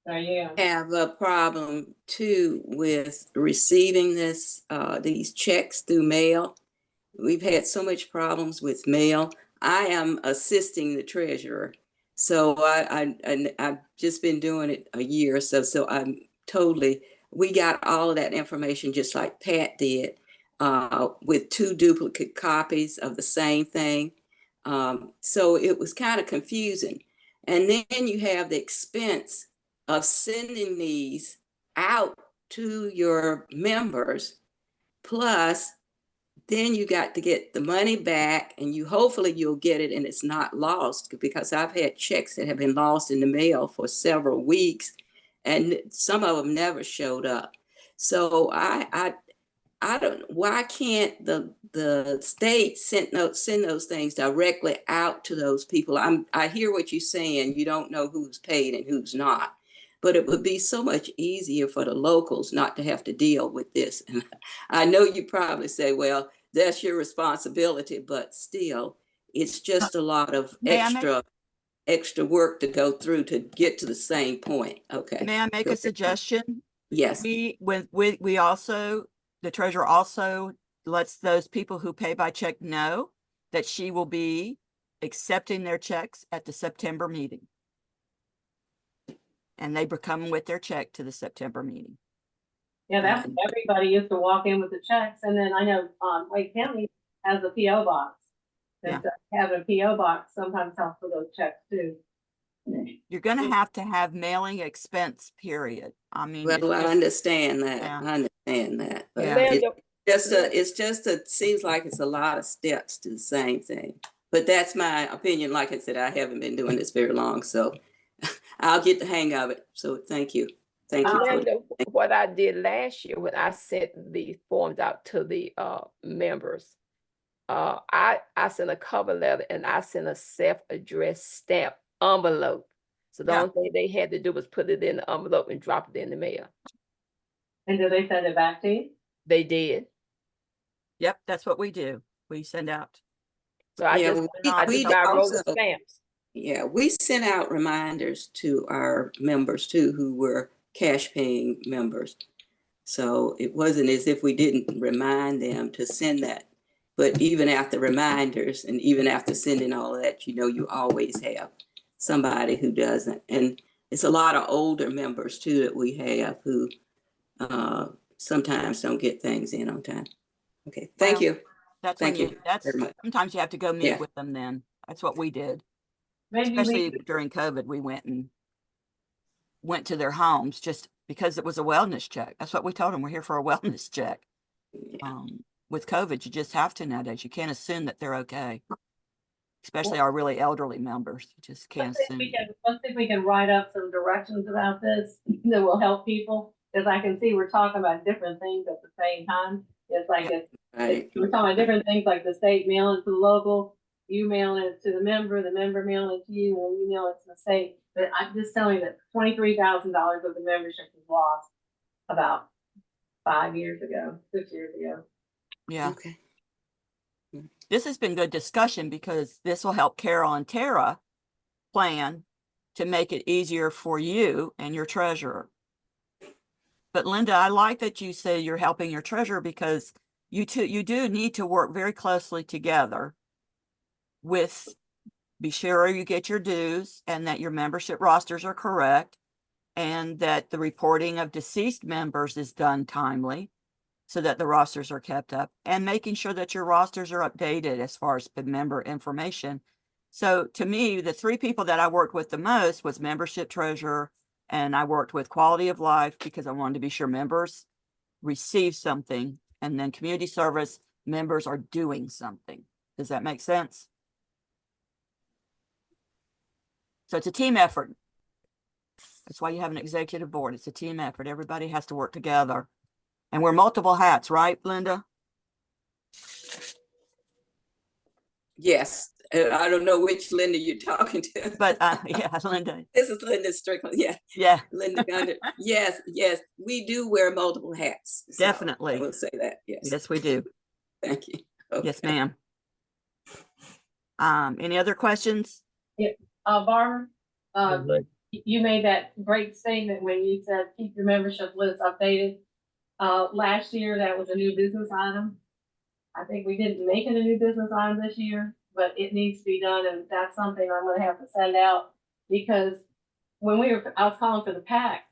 There you go. Have a problem too with receiving these checks through mail. We've had so much problems with mail. I am assisting the treasurer, so I've just been doing it a year or so. So we got all of that information just like Pat did, with 2 duplicate copies of the same thing. So it was kind of confusing. And then you have the expense of sending these out to your members, plus then you got to get the money back, and hopefully you'll get it and it's not lost, because I've had checks that have been lost in the mail for several weeks, and some of them never showed up. So I don't, why can't the state send those things directly out to those people? I hear what you're saying. You don't know who's paid and who's not, but it would be so much easier for the locals not to have to deal with this. And I know you probably say, well, that's your responsibility, but still, it's just a lot of extra work to go through to get to the same point. Okay. May I make a suggestion? Yes. We also, the treasurer also lets those people who pay by check know that she will be accepting their checks at the September meeting. And they come with their check to the September meeting. Yeah, that's everybody used to walk in with the checks, and then I know Wake County has a PO box. And having a PO box sometimes helps with those checks too. You're going to have mailing expense, period. I mean, well, I understand that. Yeah. I understand that. But it seems like it's a lot of steps to the same thing. But that's my opinion. Like I said, I haven't been doing this very long, so I'll get the hang of it. So thank you. Thank you. What I did last year when I sent the forms out to the members, I sent a cover letter and I sent a self-addressed stamp envelope. So the only thing they had to do was put it in the envelope and drop it in the mail. And do they send it back to you? They did. Yep, that's what we do. We send out. So I Yeah, just, well, I I we just got roll also, stamps. yeah, we sent out reminders to our members too, who were cash paying members. So it wasn't as if we didn't remind them to send that. But even after reminders and even after sending all of that, you always have somebody who doesn't. And it's a lot of older members too that we have who sometimes don't get things in on time. Okay, thank Well, you. That's Thank when you that's very much. sometimes you have to go meet Yeah. with them then. That's what we did. Maybe Especially we, during COVID, we went to their homes just because it was a wellness check. That's what we told them. We're here for a wellness check. Yeah. With COVID, you just have to nowadays. You can't assume that they're okay. Especially our really elderly members. You just can't let's see assume. if we can write up some directions about this that will help people. Because I can see we're talking about different things at the same time. It's like Right. we're talking about different things, like the state mailing to the local, you mailing it to the member mailing it to you, and you mail it to the state. But I'm just telling you that $23,000 of the membership was lost about 5 years ago, 6 years ago. Yeah. Okay. This has been good discussion because this will help Carol and Tara plan to make it easier for you and your treasurer. But Linda, I like that you say you're helping your treasurer because you do need to work very closely together with, be sure you get your dues and that your membership rosters are correct and that the reporting of deceased members is done timely so that the rosters are kept up, and making sure that your rosters are updated as far as the member information. So to me, the three people that I worked with the most was membership treasurer, and I worked with quality of life because I wanted to be sure members receive something, and then community service, members are doing something. Does that make sense? So it's a team effort. That's why you have an executive board. It's a team effort. Everybody has to work together. And we're multiple hats, right, Linda? Yes. I don't know which Linda you're talking to. But yeah, Linda. This is Linda Strickland. Yeah. Yeah. Linda Gunter. Yes, yes. We do wear multiple hats. So Definitely. I will say that. Yes. Yes, we do. Thank you. Okay. Yes, ma'am. Any other questions? Barbara, Right. you made that great statement when you said keep your membership list updated. Last year, that was a new business item. I think we didn't make it a new business item this year, but it needs to be done, and that's something I'm gonna have to send out. Because when I was calling for the PAC,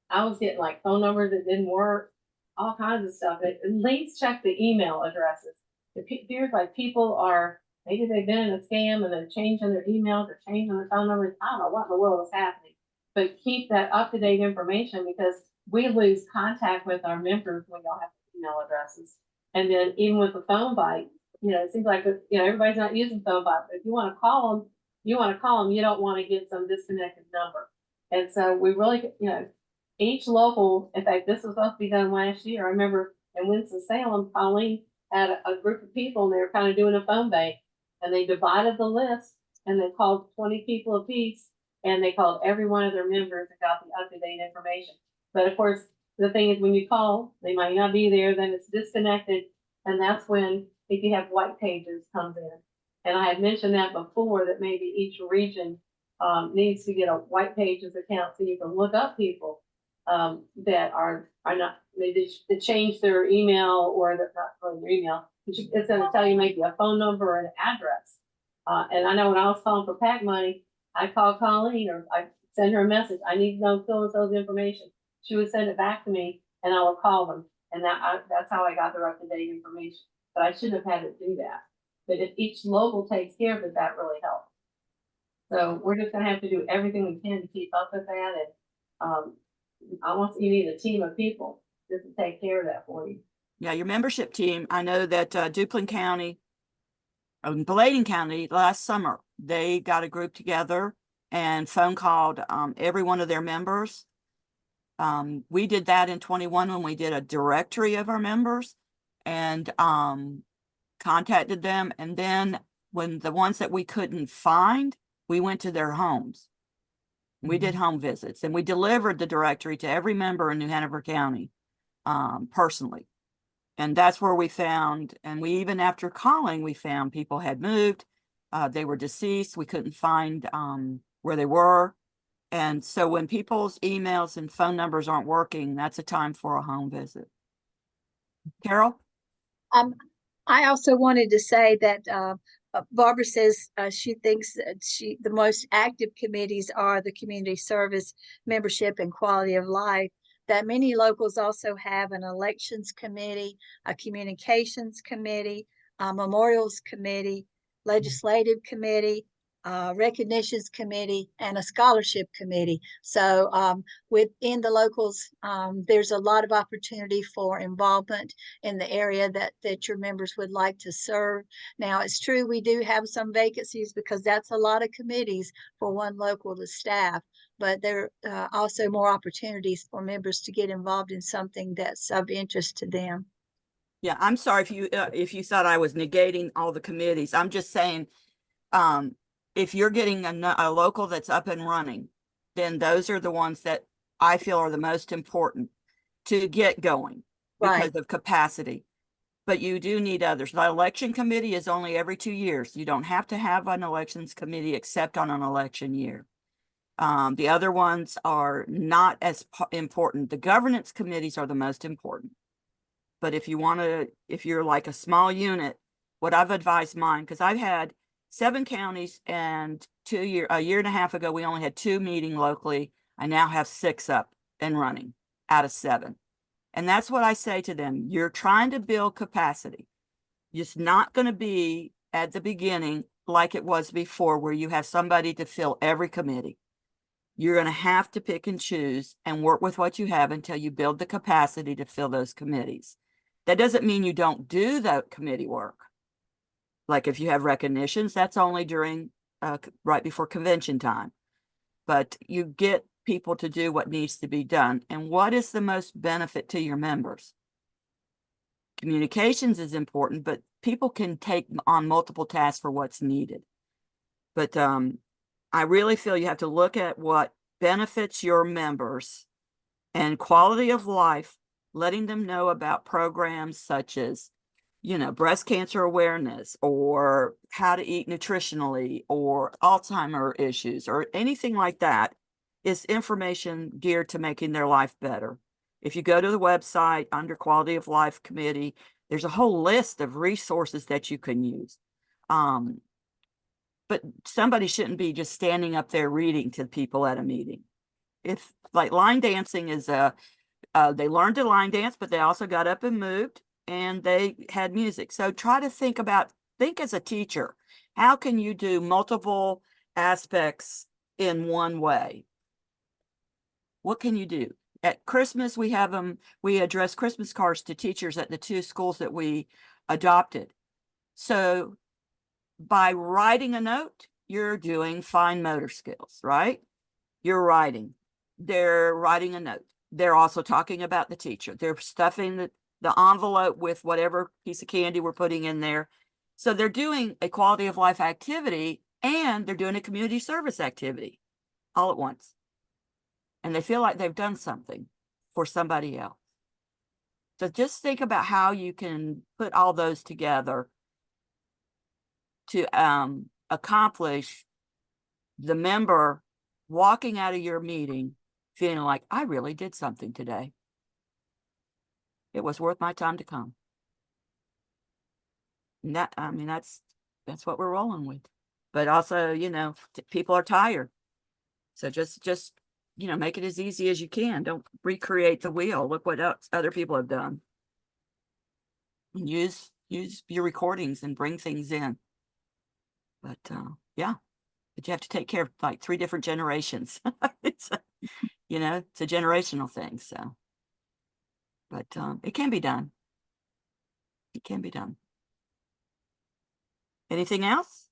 I was getting like phone numbers that didn't work, all kinds of stuff. At least check the email addresses. It appears like people are, maybe they've been in a scam and they're changing their emails or changing their phone numbers. I don't know what in the world is happening. But keep that up-to-date information, because we lose contact with our members when y'all have email addresses. And then even with the phone bite, it seems like, everybody's not using phone bite, but if you want to call them, you don't want to get some disconnected number. And so we really, each local, in fact, this was supposed to be done last year. I remember in Winston-Salem, Colleen had a group of people and they were kind of doing a phone bank, and they divided the list and they called 20 people apiece, and they called every one of their members and got the up-to-date information. But of course, the thing is, when you call, they might not be there, then it's disconnected. And that's when, if you have white pages, comes in. And I had mentioned that before, that maybe each region needs to get a white pages account so you can look up people that are not, maybe they change their email, or they're not calling their email. It's going to tell you maybe a phone number or an address. And I know when I was calling for PAC money, I called Colleen, or I send her a message. I need to know so-and-so's information. She would send it back to me, and I would call them. And that's how I got their up-to-date information. But I shouldn't have had to do that. But if each local takes care of it, that really helps. So we're just going to have to do everything we can to keep up with that. And you need a team of people just to take care of that for you. Yeah, your membership team. I know that Duplin County, Bladen County last summer, they got a group together and phone called every one of their members. We did that in 21 when we did a directory of our members and contacted them. And then when the ones that we couldn't find, we went to their homes. We did home visits, and we delivered the directory to every member in New Hanover County. personally. And that's where we found, and we even after calling, we found people had moved, they were deceased, we couldn't find where they were. And so when people's emails and phone numbers aren't working, that's a time for a home visit. Carol? I also wanted to say that Barbara says she thinks that the most active committees are the community service, membership, and quality of life. That many locals also have an elections committee, a communications committee, a memorials committee, legislative committee, recognitions committee, and a scholarship committee. So within the locals, there's a lot of opportunity for involvement in the area that your members would like to serve. Now, it's true we do have some vacancies because that's a lot of committees for one local to staff, but there are also more opportunities for members to get involved in something that's of interest to them. Yeah, I'm sorry if you thought I was negating all the committees. I'm just saying, if you're getting a local that's up and running, then those are the ones that I feel are the most important to get going because of capacity. But you do need others. The election committee is only every 2 years. You don't have to have an elections committee except on an election year. The other ones are not as important. The governance committees are the most important. But if you're like a small unit, what I've advised mine, because I've had 7 counties and a year and a half ago, we only had 2 meeting locally. I now have 6 up and running out of 7. And that's what I say to them. You're trying to build capacity. It's not going to be at the beginning like it was before, where you have somebody to fill every committee. You're going to have to pick and choose and work with what you have until you build the capacity to fill those committees. That doesn't mean you don't do that committee work. Like if you have recognitions, that's only during right before convention time. But you get people to do what needs to be done. And what is the most benefit to your members? Communications is important, but people can take on multiple tasks for what's needed. But I really feel you have to look at what benefits your members and quality of life, letting them know about programs such as, breast cancer awareness, or how to eat nutritionally, or Alzheimer issues, or anything like that, is information geared to making their life better. If you go to the website under Quality of Life Committee, there's a whole list of resources that you can use. But somebody shouldn't be just standing up there reading to people at a meeting. If like line dancing is they learned to line dance, but they also got up and moved and they had music. So try to think as a teacher, how can you do multiple aspects in one way? What can you do? At Christmas, we address Christmas cards to teachers at the 2 schools that we adopted. So by writing a note, you're doing fine motor skills, right? You're writing. They're writing a note. They're also talking about the teacher. They're stuffing the envelope with whatever piece of candy we're putting in there. So they're doing a quality of life activity and they're doing a community service activity all at once. And they feel like they've done something for somebody else. So just think about how you can put all those together to accomplish the member walking out of your meeting feeling like, I really did something today. It was worth my time to come. And that's what we're rolling with. But also, people are tired. So just make it as easy as you can. Don't recreate the wheel. Look what else other people have done. And use your recordings and bring things in. But yeah, but you have to take care of like 3 different generations. It's a generational thing. So, but it can be done. It can be done. Anything else?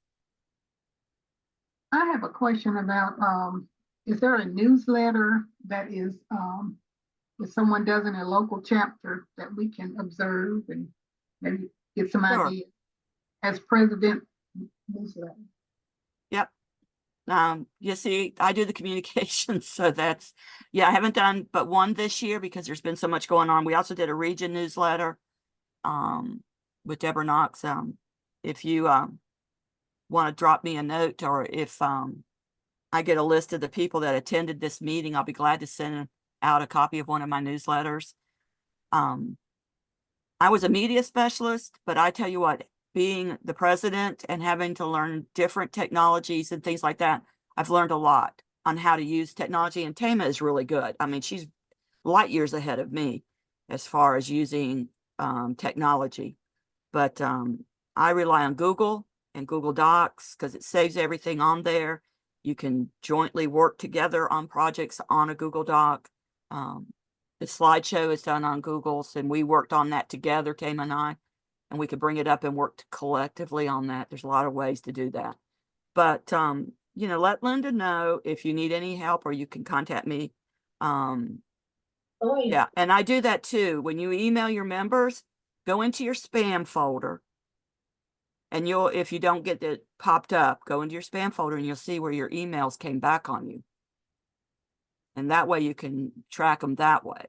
I have a question about, is there a newsletter that is, if someone does in a local chapter that we can observe and maybe get some Sure. ideas as president newsletter? Yep. You see, I do the communications, so that's, yeah, I haven't done but one this year because there's been so much going on. We also did a region newsletter, with Deborah Knox. If you, want to drop me a note, or if, I get a list of the people that attended this meeting, I'll be glad to send out a copy of one of my newsletters. I was a media specialist, but I tell you what, being the president and having to learn different technologies and things like that, I've learned a lot on how to use technology, and Tama is really good. I mean, she's light years ahead of me as far as using technology, but I rely on Google and Google Docs because it saves everything on there. You can jointly work together on projects on a Google Doc. The slideshow is done on Google's, and we worked on that together, Tama and I, and we could bring it up and work collectively on that. There's a lot of ways to do that. But, you know, let Linda know if you need any help, or you can contact me. Yeah, and I do that too. When you email your members, go into your spam folder, and you'll, if you don't get it popped up, go into your spam folder and you'll see where your emails came back on you. And that way you can track them that way.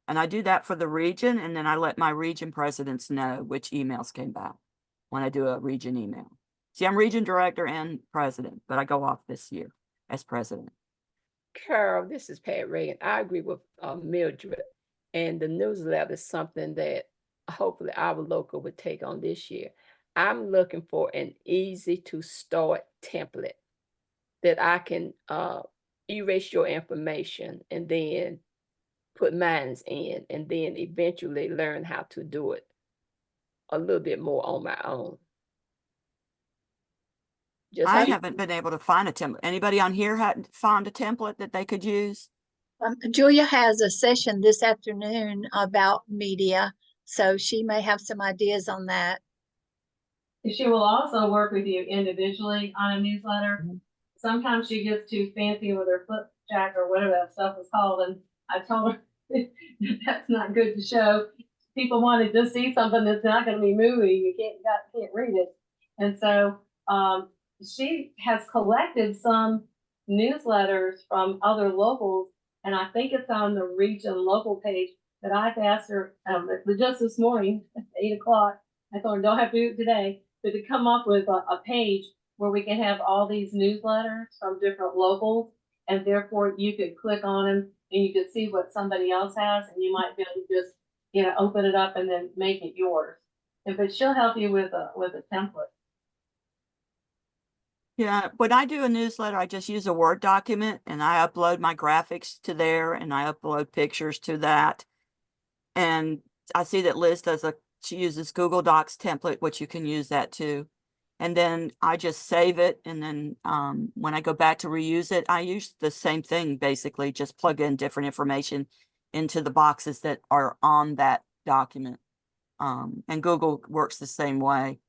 And I do that for the region, and then I let my region presidents know which emails came back when I do a region email. See, I'm region director and president, but I go off this year as president. Carol, this is Pat Reagan. I agree with Mildred, and the newsletter is something that hopefully our local would take on this year. I'm looking for an easy to start template that I can erase your information and then put mines in, and then eventually learn how to do it a little bit more on my own. I haven't been able to find a template. Anybody on here hadn't found a template that they could use? Julia has a session this afternoon about media, so she may have some ideas on that. She will also work with you individually on a newsletter. Sometimes she gets too fancy with her flip jack or whatever that stuff is called, and I told her that's not good to show. People want to just see something that's not going to be moving. You can't read it, and so she has collected some newsletters from other locals, and I think it's on the region local page that I've asked her just this morning at 8 o'clock. I told her don't have to do it today, but to come up with a page where we can have all these newsletters from different locals, and therefore you could click on them and you could see what somebody else has, and you might be able to just, you know, open it up and then make it yours. But she'll help you with a template. Yeah, when I do a newsletter, I just use a Word document and I upload my graphics to there, and I upload pictures to that. And I see that Liz she uses Google Docs template, which you can use that too. And then I just save it. And then when I go back to reuse it, I use the same thing, basically just plug in different information into the boxes that are on that document. And Google works the same way.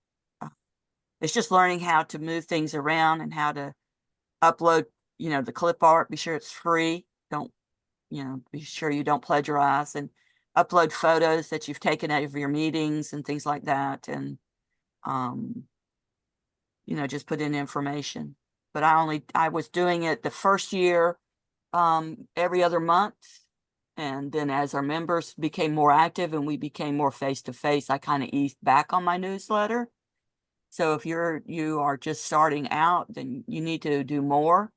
It's just learning how to move things around and how to upload, you know, the clip art. Be sure it's free. Don't, you know, be sure you don't plagiarize, and upload photos that you've taken out of your meetings and things like that. And, you know, just put in information. But I was doing it the first year, every other month. And then as our members became more active and we became more face-to-face, I kind of eased back on my newsletter. So if you are just starting out, then you need to do more.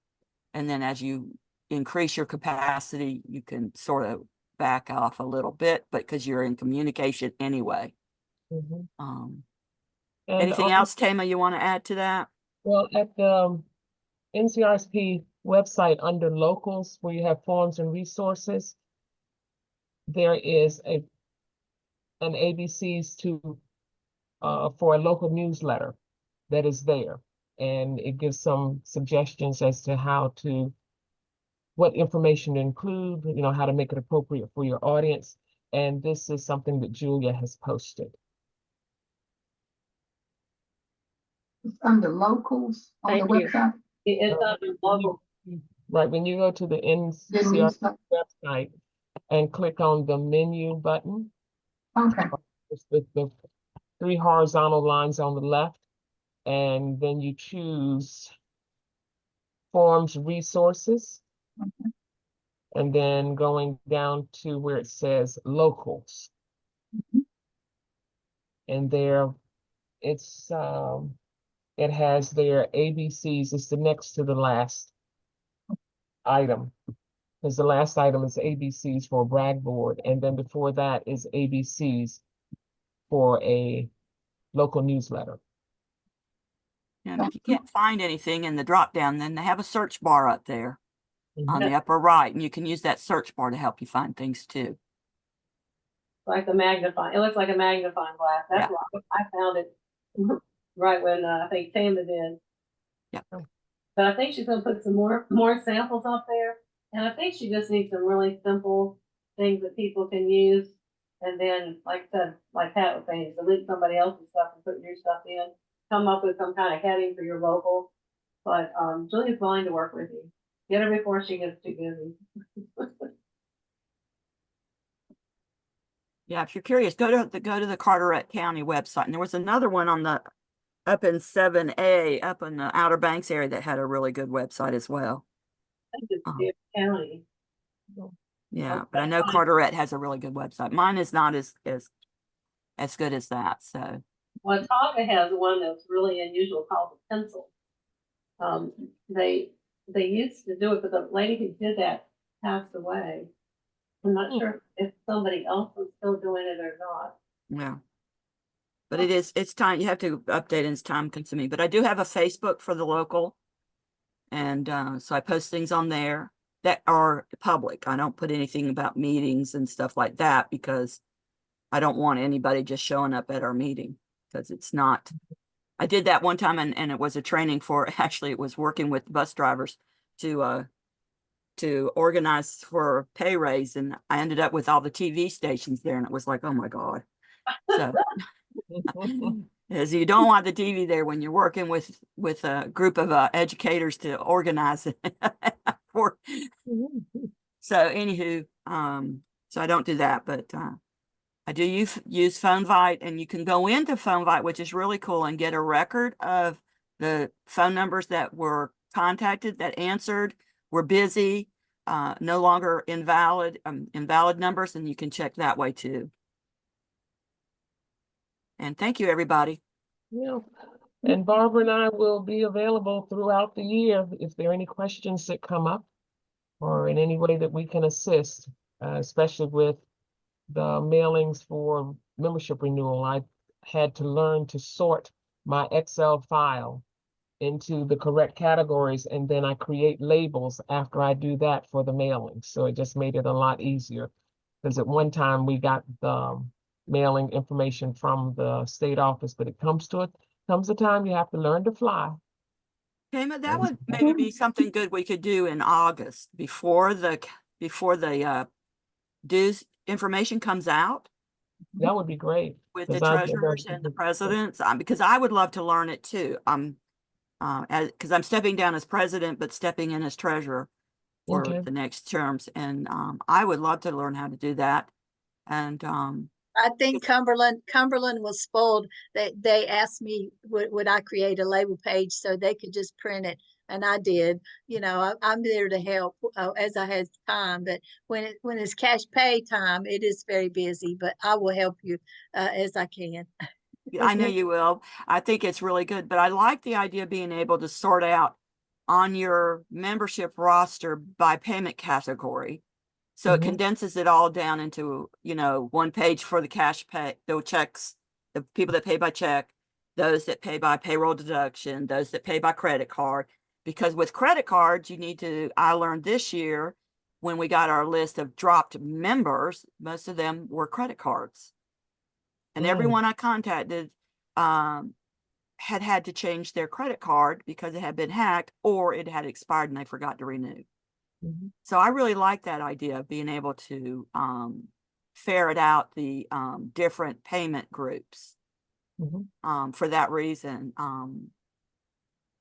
And then as you increase your capacity, you can sort of back off a little bit, but because you're in communication anyway. Anything else, Tama, you want to add to that? Well, at the NCRSP website under locals, where you have forums and resources, there is an ABCs for a local newsletter that is there, and it gives some suggestions as to what information to include, you know, how to make it appropriate for your audience. And this is something that Julia has posted. It's under locals on the website. It's under local. Right, when you go to the NCRSP website and click on the menu button. Okay. It's the 3 horizontal lines on the left, and then you choose forms resources, Okay. and then going down to where it says locals. Mhm. And there it has their ABCs. It's the next to the last item. Because the last item is ABCs for a brag board, and then before that is ABCs for a local newsletter. And if you can't find anything in the drop down, then they have a search bar up there on Mhm. the upper right, and you can use that search bar to help you find things too. Like a magnifying, it looks like a magnifying glass. That's why I found it right when I think Tama did. Yeah. But I think she's gonna put some more samples up there. And I think she just needs some really simple things that people can use. And then, like I said, like Pat was saying, delete somebody else's stuff and put your stuff in. Come up with some kind of heading for your local. But Julia's willing to work with you. Get her before she gets too busy. Yeah, if you're curious, go to the Carteret County website. And there was another one on the up in 7A, up in the Outer Banks area that had a really good website as well. County. Yeah, but I know Carteret has a really good website. Mine is not as good as that. So Well, Tonka has one that's really unusual called the pencil. They used to do it, but the lady who did that passed away. I'm not sure if somebody else is still doing it or not. yeah. But it's time, you have to update and it's time consuming. But I do have a Facebook for the local. And so I post things on there that are public. I don't put anything about meetings and stuff like that because I don't want anybody just showing up at our meeting because it's not. I did that one time and it was a training for, actually it was working with bus drivers to organize for a pay raise, and I ended up with all the TV stations there, and it was like, oh my God. So as you don't want the TV there when you're working with a group of educators to organize it for. So anywho, so I don't do that, but I do use PhoneVite, and you can go into PhoneVite, which is really cool, and get a record of the phone numbers that were contacted, that answered, were busy, no longer invalid numbers, and you can check that way too. And thank you, everybody. Yeah. And Barbara and I will be available throughout the year if there are any questions that come up or in any way that we can assist, especially with the mailings for membership renewal. I had to learn to sort my Excel file into the correct categories, and then I create labels after I do that for the mailing. So it just made it a lot easier. Because at one time we got the mailing information from the state office, but it comes a time you have to learn to fly. Tama, that would maybe be something good we could do in August before the dues information comes out That would be great. with the treasurers and the presidents, because I would love to learn it too. Because I'm stepping down as president, but stepping in as treasurer for the next terms, and I would love to learn how to do that. And I think Cumberland was spoiled. They asked me would I create a label page so they could just print it, and I did. You know, I'm there to help as I have time. But when it's cash pay time, it is very busy. But I will help you as I can. I know you will. I think it's really good, but I like the idea of being able to sort out on your membership roster by payment category. So it condenses it all down into, one page for the cash pay, the checks, the people that pay by check, those that pay by payroll deduction, those that pay by credit card. Because with credit cards, I learned this year when we got our list of dropped members, most of them were credit cards. And everyone I contacted had to change their credit card because it had been hacked or it had expired and they forgot to renew. So I really like that idea of being able to ferret out the different payment groups for that reason.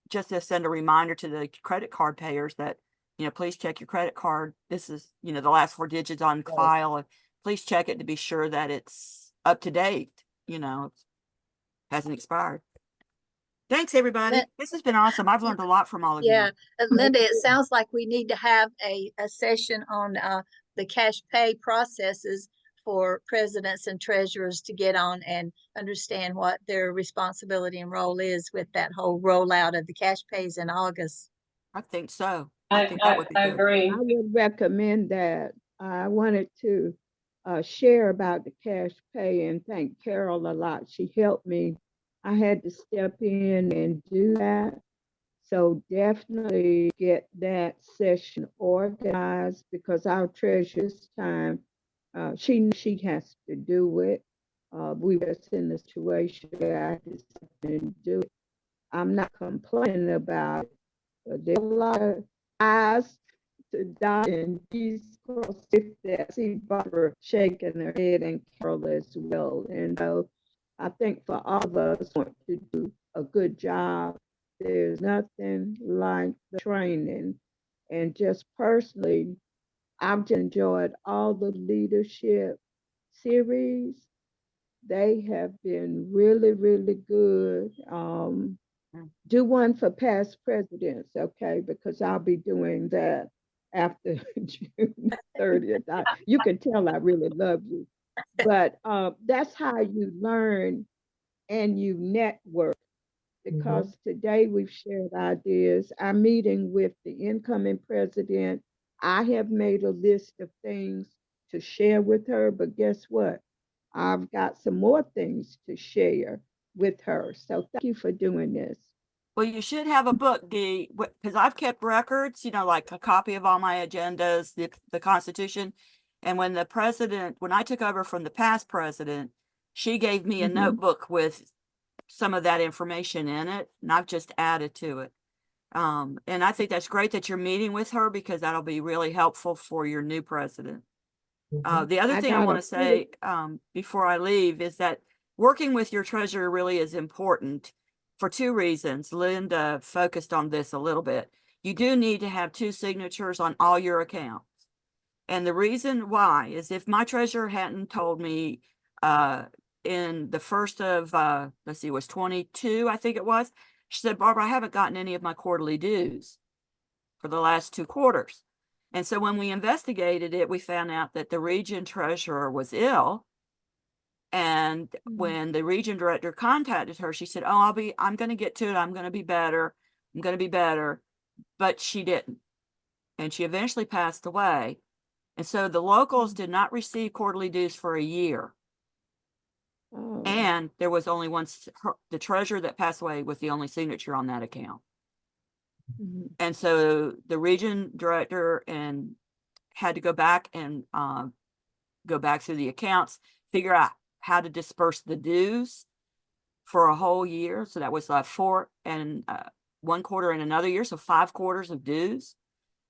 Just to send a reminder to the credit card payers that, please check your credit card. This is, the last 4 digits on file. Please check it to be sure that it's up to date, hasn't expired. Thanks, everybody. Lin- This has been awesome. I've learned a lot from all of you. Yeah, Linda, it sounds like we need to have a session on the cash pay processes for presidents and treasurers to get on and understand what their responsibility and role is with that whole rollout of the cash pays in August. I think so. I think that would be I good. agree. I would recommend that. I wanted to share about the cash pay and thank Carol a lot. She helped me. I had to step in and do that. So definitely get that session organized because our treasurer's time, she has to do it. We were in the situation where I just didn't do it. I'm not complaining about it, but there's a lot of eyes to dot and T's crossed if that. See Barbara shaking her head and Carol as well. And so I think for all of us want to do a good job. There's nothing like the training. And just personally, I've just enjoyed all the leadership series. They have been really, really good. Do one for past presidents, okay? Because I'll be doing that after June 30th. You can tell I really love you. But that's how you learn and you network. Because today we've shared ideas. I'm meeting with the incoming president. I have made a list of things to share with her, but guess what? I've got some more things to share with her. So thank you for doing this. Well, you should have a book, Dee, because I've kept records, you know, like a copy of all my agendas, the Constitution. And when I took over from the past president, she gave me a notebook with some of that information in it, and I've just added to it. And I think that's great that you're meeting with her because that'll be really helpful for your new president. The other thing I want to say before I leave is that working with your treasurer really is important for two reasons. Linda focused on this a little bit. You do need to have 2 signatures on all your accounts. And the reason why is if my treasurer hadn't told me in the first of, let's see, it was 22, I think it was, she said, Barbara, I haven't gotten any of my quarterly dues for the last 2 quarters. And so when we investigated it, we found out that the region treasurer was ill. And when the region director contacted her, she said, oh, I'm going to get to it. I'm going to be better. I'm going to be better. But she didn't. And she eventually passed away. And so the locals did not receive quarterly dues for a year. Oh. And there was only the treasurer that passed away was the only signature on that account. And so the region director had to go back and go back through the accounts, figure out how to disperse the dues for a whole year. So that was 4 and 1 quarter in another year. So 5 quarters of dues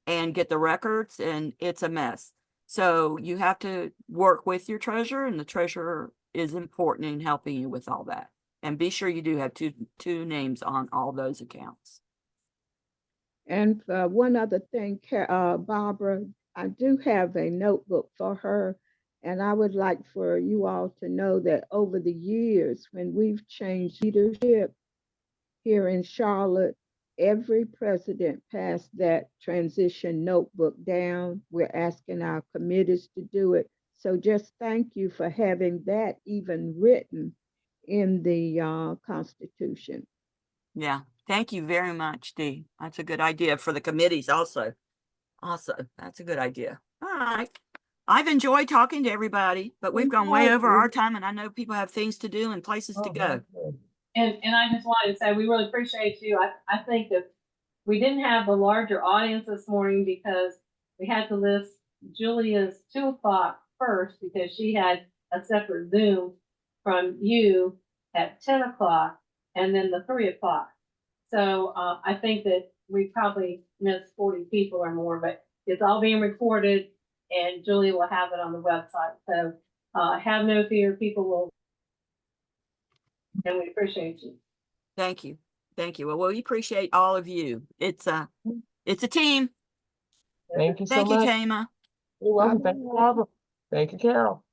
and get the records, and it's a mess. So you have to work with your treasurer, and the treasurer is important in helping you with all that. And be sure you do have two names on all those accounts. And one other thing, Barbara, I do have a notebook for her, and I would like for you all to know that over the years, when we've changed leadership here in Charlotte, every president passed that transition notebook down. We're asking our committees to do it. So just thank you for having that even written in the Constitution. Yeah. Thank you very much, Dee. That's a good idea for the committees also. Awesome. That's a good idea. All right. I've enjoyed talking to everybody, but we've gone way over our time, and I know people have things to do and places to go. And I just wanted to say, we really appreciate you. I think that we didn't have the larger audience this morning because we had to list Julia's 2 o'clock first because she had a separate Zoom from you at 10 o'clock and then the 3 o'clock. So I think that we probably missed 40 people or more, but it's all being recorded and Julia will have it on the website. So have no fear, people will, and we appreciate you. Thank you. Thank you. Well, we appreciate all of you. It's a team. Thank you so Thank you, much. Tama. You're welcome. Thank you, Barbara. Thank you, Carol.